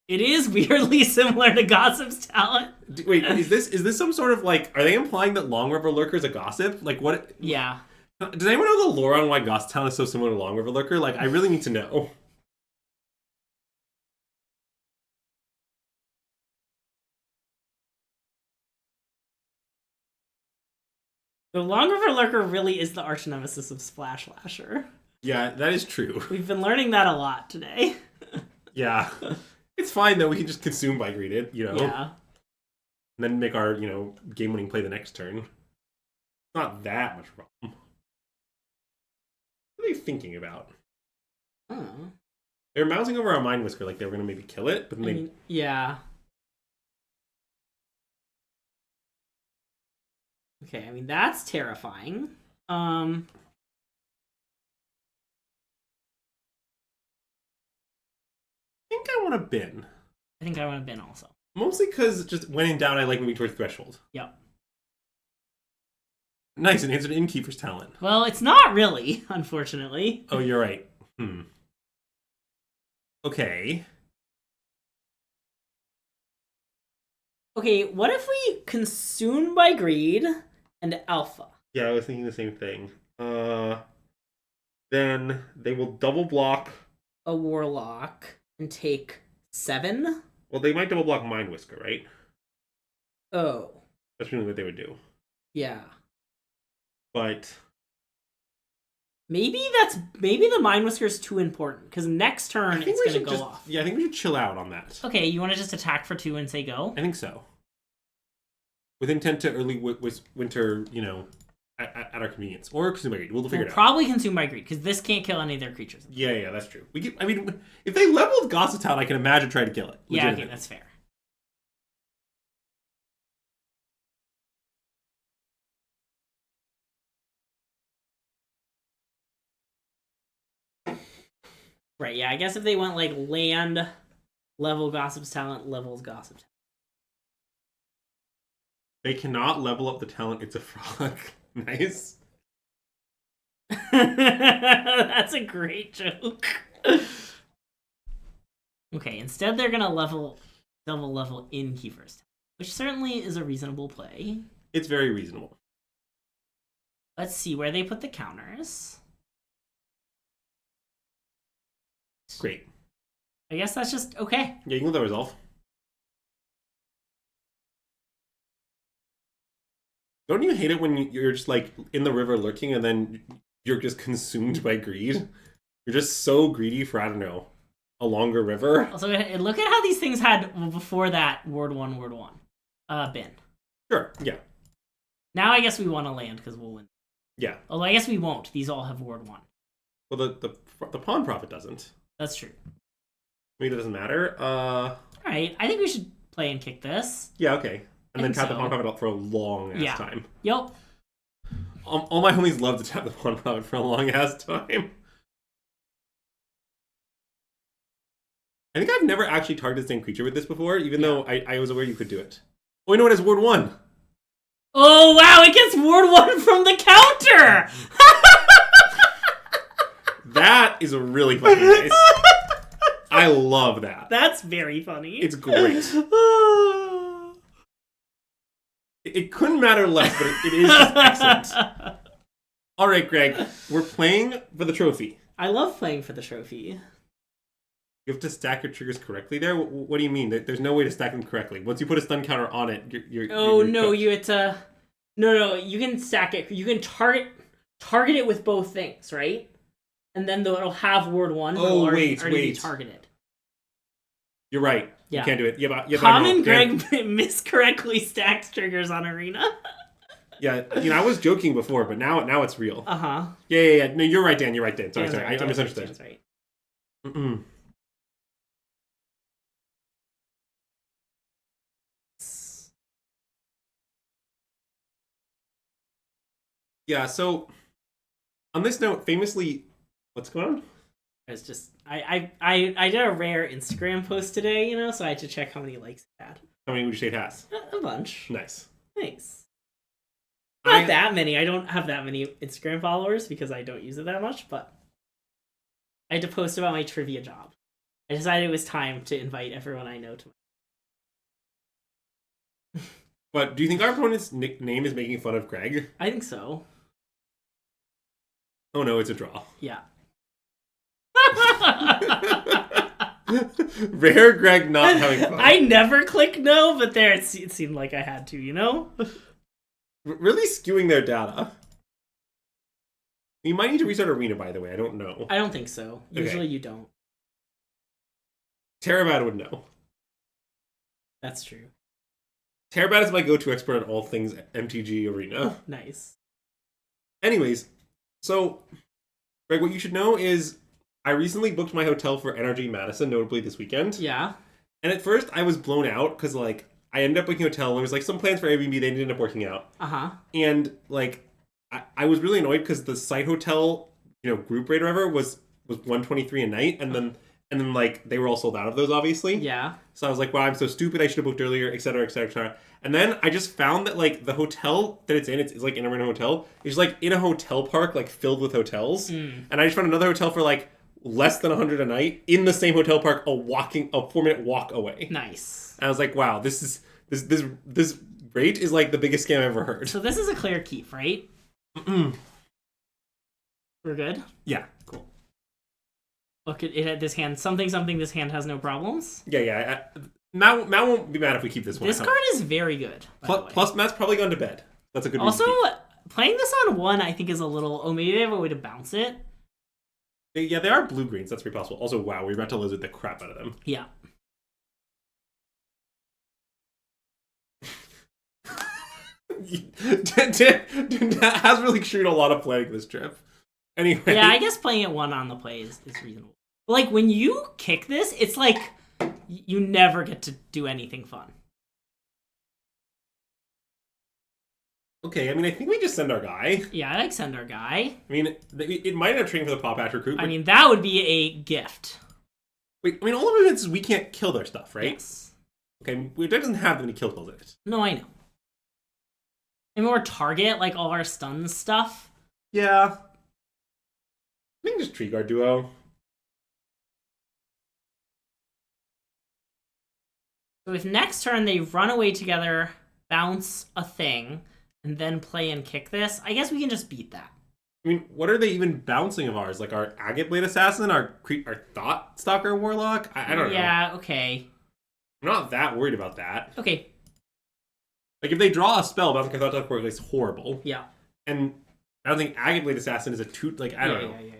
It is weirdly similar to Gossip's talent. Wait, is this some sort of, like, are they implying that Long River Lurker is a Gossip? Like, what? Yeah. Does anyone know the lore on why Gothstown is so similar to Long River Lurker? Like, I really need to know. The Long River Lurker really is the arch nemesis of Splash Lasher. Yeah, that is true. We've been learning that a lot today. Yeah. It's fine, though. We can just consume by greeted, you know? Yeah. And then make our, game-winning play the next turn. Not that much problem. What are they thinking about? Oh. They were mousing over our Mind Whisker like they were going to maybe kill it, but then yeah. Okay, I mean, that's terrifying. I think I want to bin. I think I want to bin also. Mostly because just when in doubt, I like moving towards Threshold. Yep. Nice, an instant Innkeeper's Talent. Well, it's not really, unfortunately. Oh, you're right. Okay. Okay, what if we consume by greed and alpha? Yeah, I was thinking the same thing. Then they will double block a Warlock and take 7? Well, they might double block Mind Whisker, right? Oh. That's really what they would do. Yeah. But maybe the Mind Whisker is too important, because next turn it's going to go off. Yeah, I think we should chill out on that. Okay, you want to just attack for 2 and say go? I think so. With intent to early winter, at our convenience. Or consume by greed. We'll figure it out. Probably consume by greed, because this can't kill any of their creatures. Yeah, that's true. If they leveled Gothstown, I can imagine trying to kill it. Yeah, okay, that's fair. Right, yeah, I guess if they went like land, level Gossip's Talent, levels Gossip's Talent. They cannot level up the talent, it's a frog. Nice. That's a great joke. Okay, instead they're gonna double level Innkeeper's Talent, which certainly is a reasonable play. It's very reasonable. Let's see where they put the counters. Great. I guess that's just okay. Yeah, you can let that resolve. Don't you hate it when you're just like in the river lurking and then you're just consumed by greed? You're just so greedy for, I don't know, a longer river. Also, look at how these things had before that word one. Bin. Sure, yeah. Now I guess we want to land because we'll win. Yeah. Although I guess we won't. These all have word 1. Well, the Pawn Prophet doesn't. That's true. Maybe that doesn't matter. Alright, I think we should play and kick this. Yeah, okay. And then tap the Pawn Prophet up for a long ass time. Yep. All my homies love to tap the Pawn Prophet for a long ass time. I think I've never actually targeted the same creature with this before, even though I was aware you could do it. Oh, you know what? It's word 1. Oh, wow, it gets word 1 from the counter! That is really fucking nice. I love that. That's very funny. It's great. It couldn't matter less, but it is just excellent. All right, Greg, we're playing for the trophy. I love playing for the trophy. You have to stack your triggers correctly there? What do you mean? There's no way to stack them correctly. Once you put a stun counter on it, you're no, cooked. you had to... No, you can stack it. You can target it with both things, right? And then it'll have word 1, but it'll already be targeted. You're right. Yeah. You can't do it. Yeah, Common Greg miscorrectly stacked triggers on Arena. Yeah, I was joking before, but now it's real. Uh-huh. Yeah. No, you're right, Dan. Sorry. I misunderstood. Dan's right. Mm-mm. Yeah, so on this note, famously, what's going on? It's just I did a rare Instagram post today, so I had to check how many likes it had. How many would you say it has? A bunch. Nice. Not that many. I don't have that many Instagram followers because I don't use it that much, but I had to post about my trivia job. I decided it was time to invite everyone I know to my... But do you think our opponent's name is making fun of Greg? I think so. Oh no, it's a draw. Yeah. Rare Greg not having fun. I never click no, but there it seemed like I had to, you know? Really skewing their data. You might need to restart Arena, by the way. I don't know. I don't think so. Usually you don't. Terabad would know. That's true. Terabad is my go-to expert on all things MTG Arena. Nice. Anyways, so, Greg, what you should know is I recently booked my hotel for NRG Madison, notably this weekend. Yeah. And at first, I was blown out because, like, I ended up booking a hotel. There was, like, some plans for Airbnb. They didn't end up working out. Uh-huh. And, like, I was really annoyed because the site hotel, group rate or whatever was $123 a night. And then, like, they were all sold out of those, obviously. Yeah. So I was like, wow, I'm so stupid. I should have booked earlier, et cetera, et cetera, et cetera. And then I just found that, like, the hotel that it's in, it's like in a hotel, is, like, in a hotel park, like, filled with hotels. And I just found another hotel for, like, less than $100 a night in the same hotel park, a 4-minute walk away. Nice. And I was like, wow, this rate is, like, the biggest scam I've ever heard. So this is a clear keep, right? We're good? Yeah. Cool. Look, it had this hand. Something, this hand has no problems. Yeah. Matt won't be mad if we keep this one. This card is very good. Plus, Matt's probably gone to bed. That's a good reason. Also, playing this on 1, I think, is a little... Oh, maybe they have a way to bounce it. Yeah, they are blue-greens. That's very possible. Also, wow, we're about to lizard the crap out of them. Yeah. Has really extruded a lot of playing this trip. Anyway. Yeah, I guess playing it 1 on the play is reasonable. But, like, when you kick this, it's like you never get to do anything fun. Okay, I mean, I think we just send our guy. Yeah, I like send our guy. I mean, it might end up trading for the Paw Patch recruit. I mean, that would be a gift. Wait, I mean, all of it is we can't kill their stuff, right? Yes. Okay, it doesn't have any kill spells in it. No, I know. And more target, like, all our stun stuff. Yeah. I think just Tree Guard Duo. So if next turn they run away together, bounce a thing, and then play and kick this, I guess we can just beat that. I mean, what are they even bouncing of ours? Like our Agate Blade Assassin, our Thought Stalker Warlock? I don't know. Yeah, okay. I'm not that worried about that. Okay. Like, if they draw a spell, bouncing a Thought Stalker Warlock is horrible. Yeah. And I don't think Agate Blade Assassin is a I don't know. Yeah.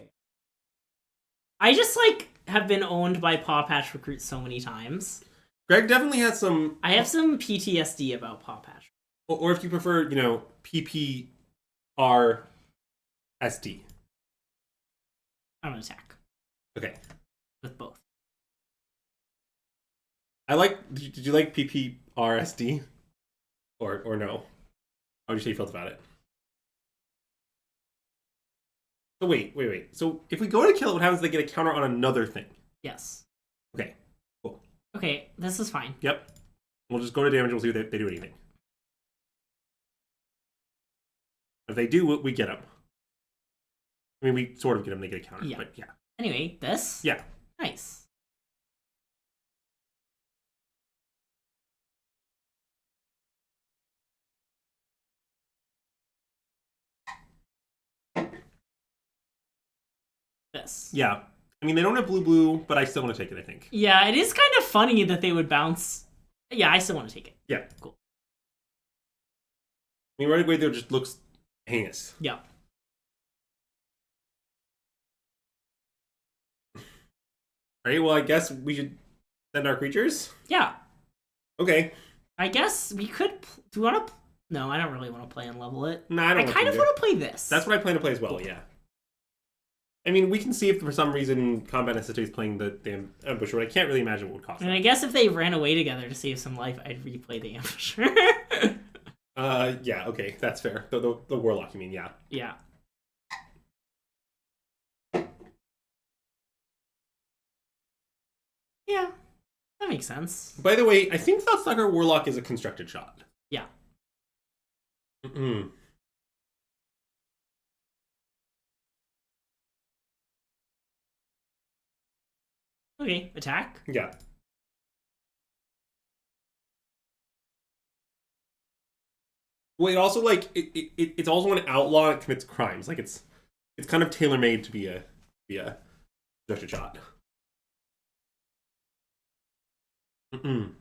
I just, like, have been owned by Paw Patch Recruit so many times. Greg definitely has some... I have some PTSD about Paw Patch. Or if you prefer, PPRSD. I'm gonna attack. Okay. With both. Did you like PPRSD? Or no? How would you say you felt about it? So wait. So if we go to kill it, what happens is they get a counter on another thing. Yes. Okay, cool. Okay, this is fine. Yep. We'll just go to damage and we'll see if they do anything. If they do, we get them. I mean, we sort of get them, they get a counter, but yeah. Anyway, this? Yeah. Nice. This. Yeah. I mean, they don't have blue, but I still want to take it, I think. Yeah, it is kind of funny that they would bounce. Yeah, I still want to take it. Yeah. Cool. I mean, right away, there just looks heinous. Yeah. Alright, well, I guess we should send our creatures? Yeah. Okay. I guess we could... Do we want to... No, I don't really want to play and level it. No, I don't I kind of want to play this. That's what I plan to play as well, yeah. I mean, we can see if for some reason Combat necessitates playing the damn Ambusher, but I can't really imagine what would cost And that. I guess if they ran away together to save some life, I'd replay the Ambusher. Yeah, okay, that's fair. The Warlock, you mean, yeah. Yeah. Yeah, that makes sense. By the way, I think Thoughtstalker Warlock is a constructed shot. Yeah. Mm-mm. Okay, attack. Yeah. Well, it also, like, it's also an outlaw that commits crimes. Like, it's It's kind of tailor made to be a suggested shot. Mm-mm.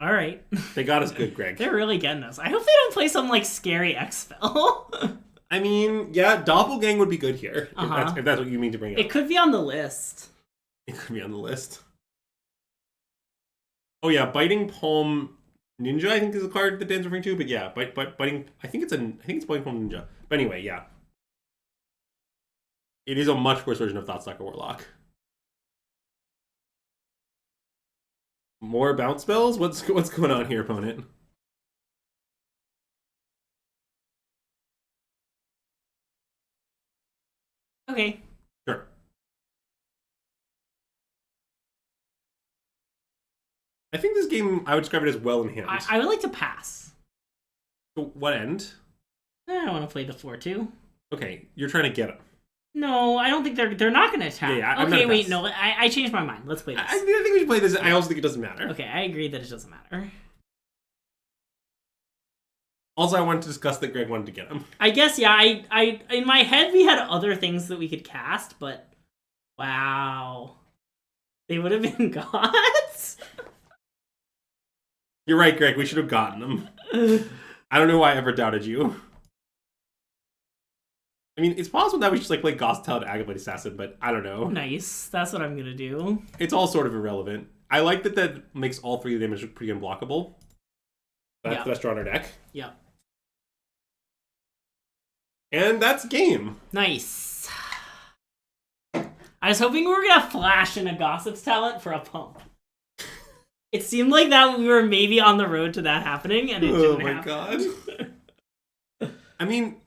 All right. They got us good, Greg. They're really getting us. I hope they don't play some like scary X-Spell. I mean, yeah, Doppelgang would be good here if that's what you mean to bring up. It could be on the list. It could be on the list. Oh yeah, Biting Palm Ninja, I think is a card that Dan's referring to. But yeah, biting. I think it's Biting Palm Ninja. But anyway, yeah, it is a much worse version of Thoughtstalker Warlock. More bounce spells? What's going on here, opponent? Okay. Sure. I think this game, I would describe it as well in hand. I would like to pass. To what end? I want to play the 4-2. Okay, you're trying to get them. No, I don't think they're not going to attack. Yeah, I'm okay, not wait, no, I changed my mind. Let's play this. I think we should play this. I also think it doesn't matter. Okay, I agree that it doesn't matter. Also, I wanted to discuss that Greg wanted to get him. I guess, yeah, I in my head we had other things that we could cast, but wow. They would have been gods? You're right, Greg. We should have gotten them. I don't know why I ever doubted you. I mean, it's possible that we just like play Gothtalent Agablade Assassin, but I don't know. Nice. That's what I'm going to do. It's all sort of irrelevant. I like that makes all three of the damage look pretty unblockable. That's the best draw in our deck. Yeah. And that's game. Nice. I was hoping we were going to flash in a Gossip's Talent for a pump. It seemed like that we were maybe on the road to that happening, and it didn't happen. God. I mean,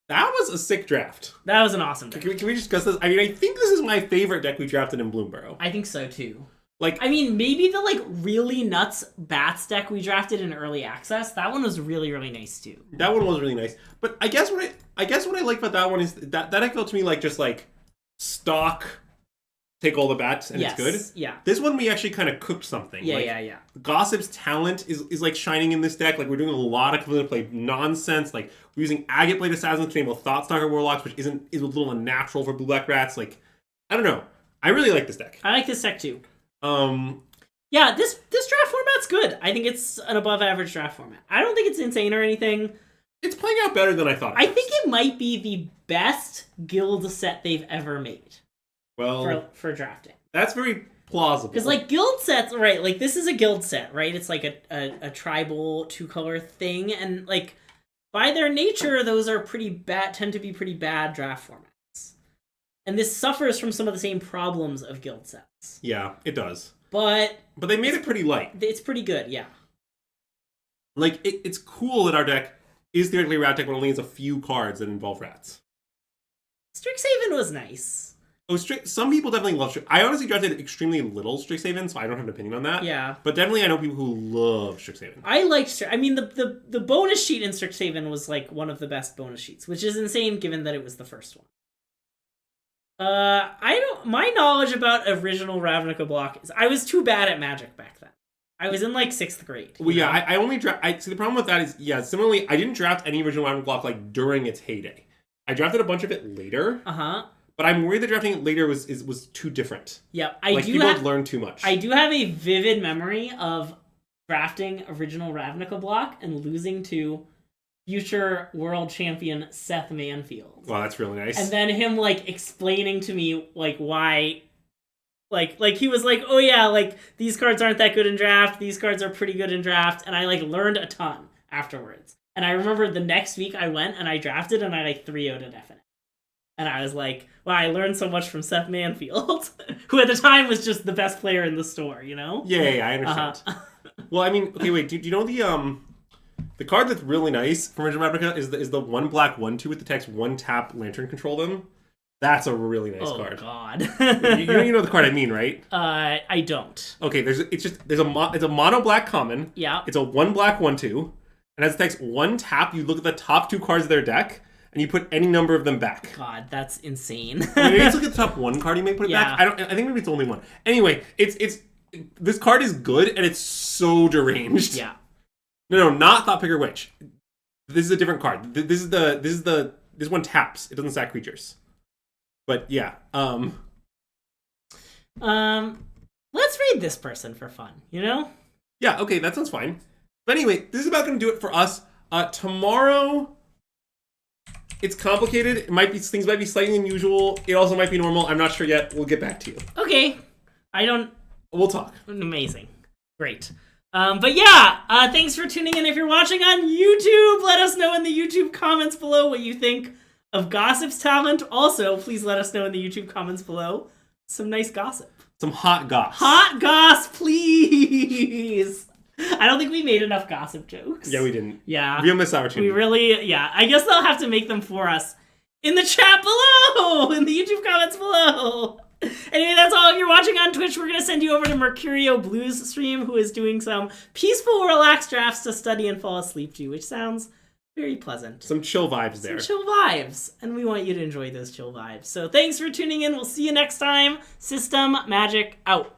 that was a sick draft. That was an awesome deck. Can we discuss this? I mean, I think this is my favorite deck we drafted in Bloomburrow. I think so, too. Like, I mean, maybe the like really nuts Bats deck we drafted in early access, that one was really, really nice, too. That one was really nice. But I guess what I like about that one is that deck felt to me like just like stock, take all the bats and it's good. Yeah. This one we actually kind of cooked something. Yeah, like, yeah. Gossip's talent is like shining in this deck. Like we're doing a lot of complete play nonsense. Like we're using Agate Blade Assassins to enable Thoughtstalker Warlocks, which is a little unnatural for Blue Black Rats. Like I don't know. I really like this deck. I like this deck too. Yeah, this draft format's good. I think it's an above average draft format. I don't think it's insane or anything. It's playing out better than I thought. I think it might be the best guild set they've ever made. Well, for drafting. That's very plausible. Because like guild sets, right? Like this is a guild set, right? It's like a tribal 2-color thing, and like by their nature, those are tend to be pretty bad draft formats. And this suffers from some of the same problems of guild sets. Yeah, it does. But they made it pretty light. It's pretty good, yeah. Like it's cool that our deck is theoretically a rat deck, but only has a few cards that involve rats. Strixhaven was nice. Oh, some people definitely love Strixhaven. I honestly drafted extremely little Strixhaven, so I don't have an opinion on that. Yeah. But definitely I know people who love Strixhaven. I liked I mean, the bonus sheet in Strixhaven was like one of the best bonus sheets, which is insane given that it was the first one. My knowledge about original Ravnica block is I was too bad at Magic back then. I was in like 6th grade. Well, yeah, I only see the problem with that is, yeah, similarly, I didn't draft any original Ravnica block like during its heyday. I drafted a bunch of it later. Uh-huh. But I'm worried that drafting it later was too different. Yeah, people had learned too much. I do have a vivid memory of drafting original Ravnica block and losing to future world champion Seth Manfield. Wow, that's really nice. And then him like explaining to me like why, like he was like, oh yeah, like these cards aren't that good in draft. These cards are pretty good in draft, and I like learned a ton afterwards. And I remember the next week I went and I drafted and I like 3-0'd an FNF. And I was like, wow, I learned so much from Seth Manfield, who at the time was just the best player in the store, you know? Yeah, I understand. Well, I mean, okay, wait, do you know the card that's really nice from Original Ravnica is the 1 black 1/2 with the text 1 tap Lantern control them? That's a really nice card. Oh god. you know the card I mean, right? I don't. Okay, it's a mono black common. Yeah. It's a 1 black 1/2, and as the text 1 tap, you look at the top 2 cards of their deck. And you put any number of them back. God, that's insane. Maybe just look at the top 1 card. You may put it back. I think maybe it's only 1. Anyway, it's this card is good, and it's so deranged. Yeah. No, not Thought Picker Witch. This is a different card. This one taps. It doesn't sack creatures. But yeah. Let's read this person for fun, you know? Yeah, okay, that sounds fine. But anyway, this is about going to do it for us. Tomorrow, it's complicated. Things might be slightly unusual. It also might be normal. I'm not sure yet. We'll get back to you. Okay. We'll talk. Amazing. Great. But yeah, thanks for tuning in. If you're watching on YouTube, let us know in the YouTube comments below what you think of Gossip's talent. Also, please let us know in the YouTube comments below some nice gossip. Some hot goss. Hot goss, please. I don't think we made enough gossip jokes. Yeah, we didn't. Yeah. Real missed opportunity. I guess they'll have to make them for us in the chat below, in the YouTube comments below. Anyway, that's all. If you're watching on Twitch, we're going to send you over to Mercurio Blues stream, who is doing some peaceful, relaxed drafts to study and fall asleep to, which sounds very pleasant. Some chill vibes there. Some chill vibes. And we want you to enjoy those chill vibes. So thanks for tuning in. We'll see you next time. SystemMagic out.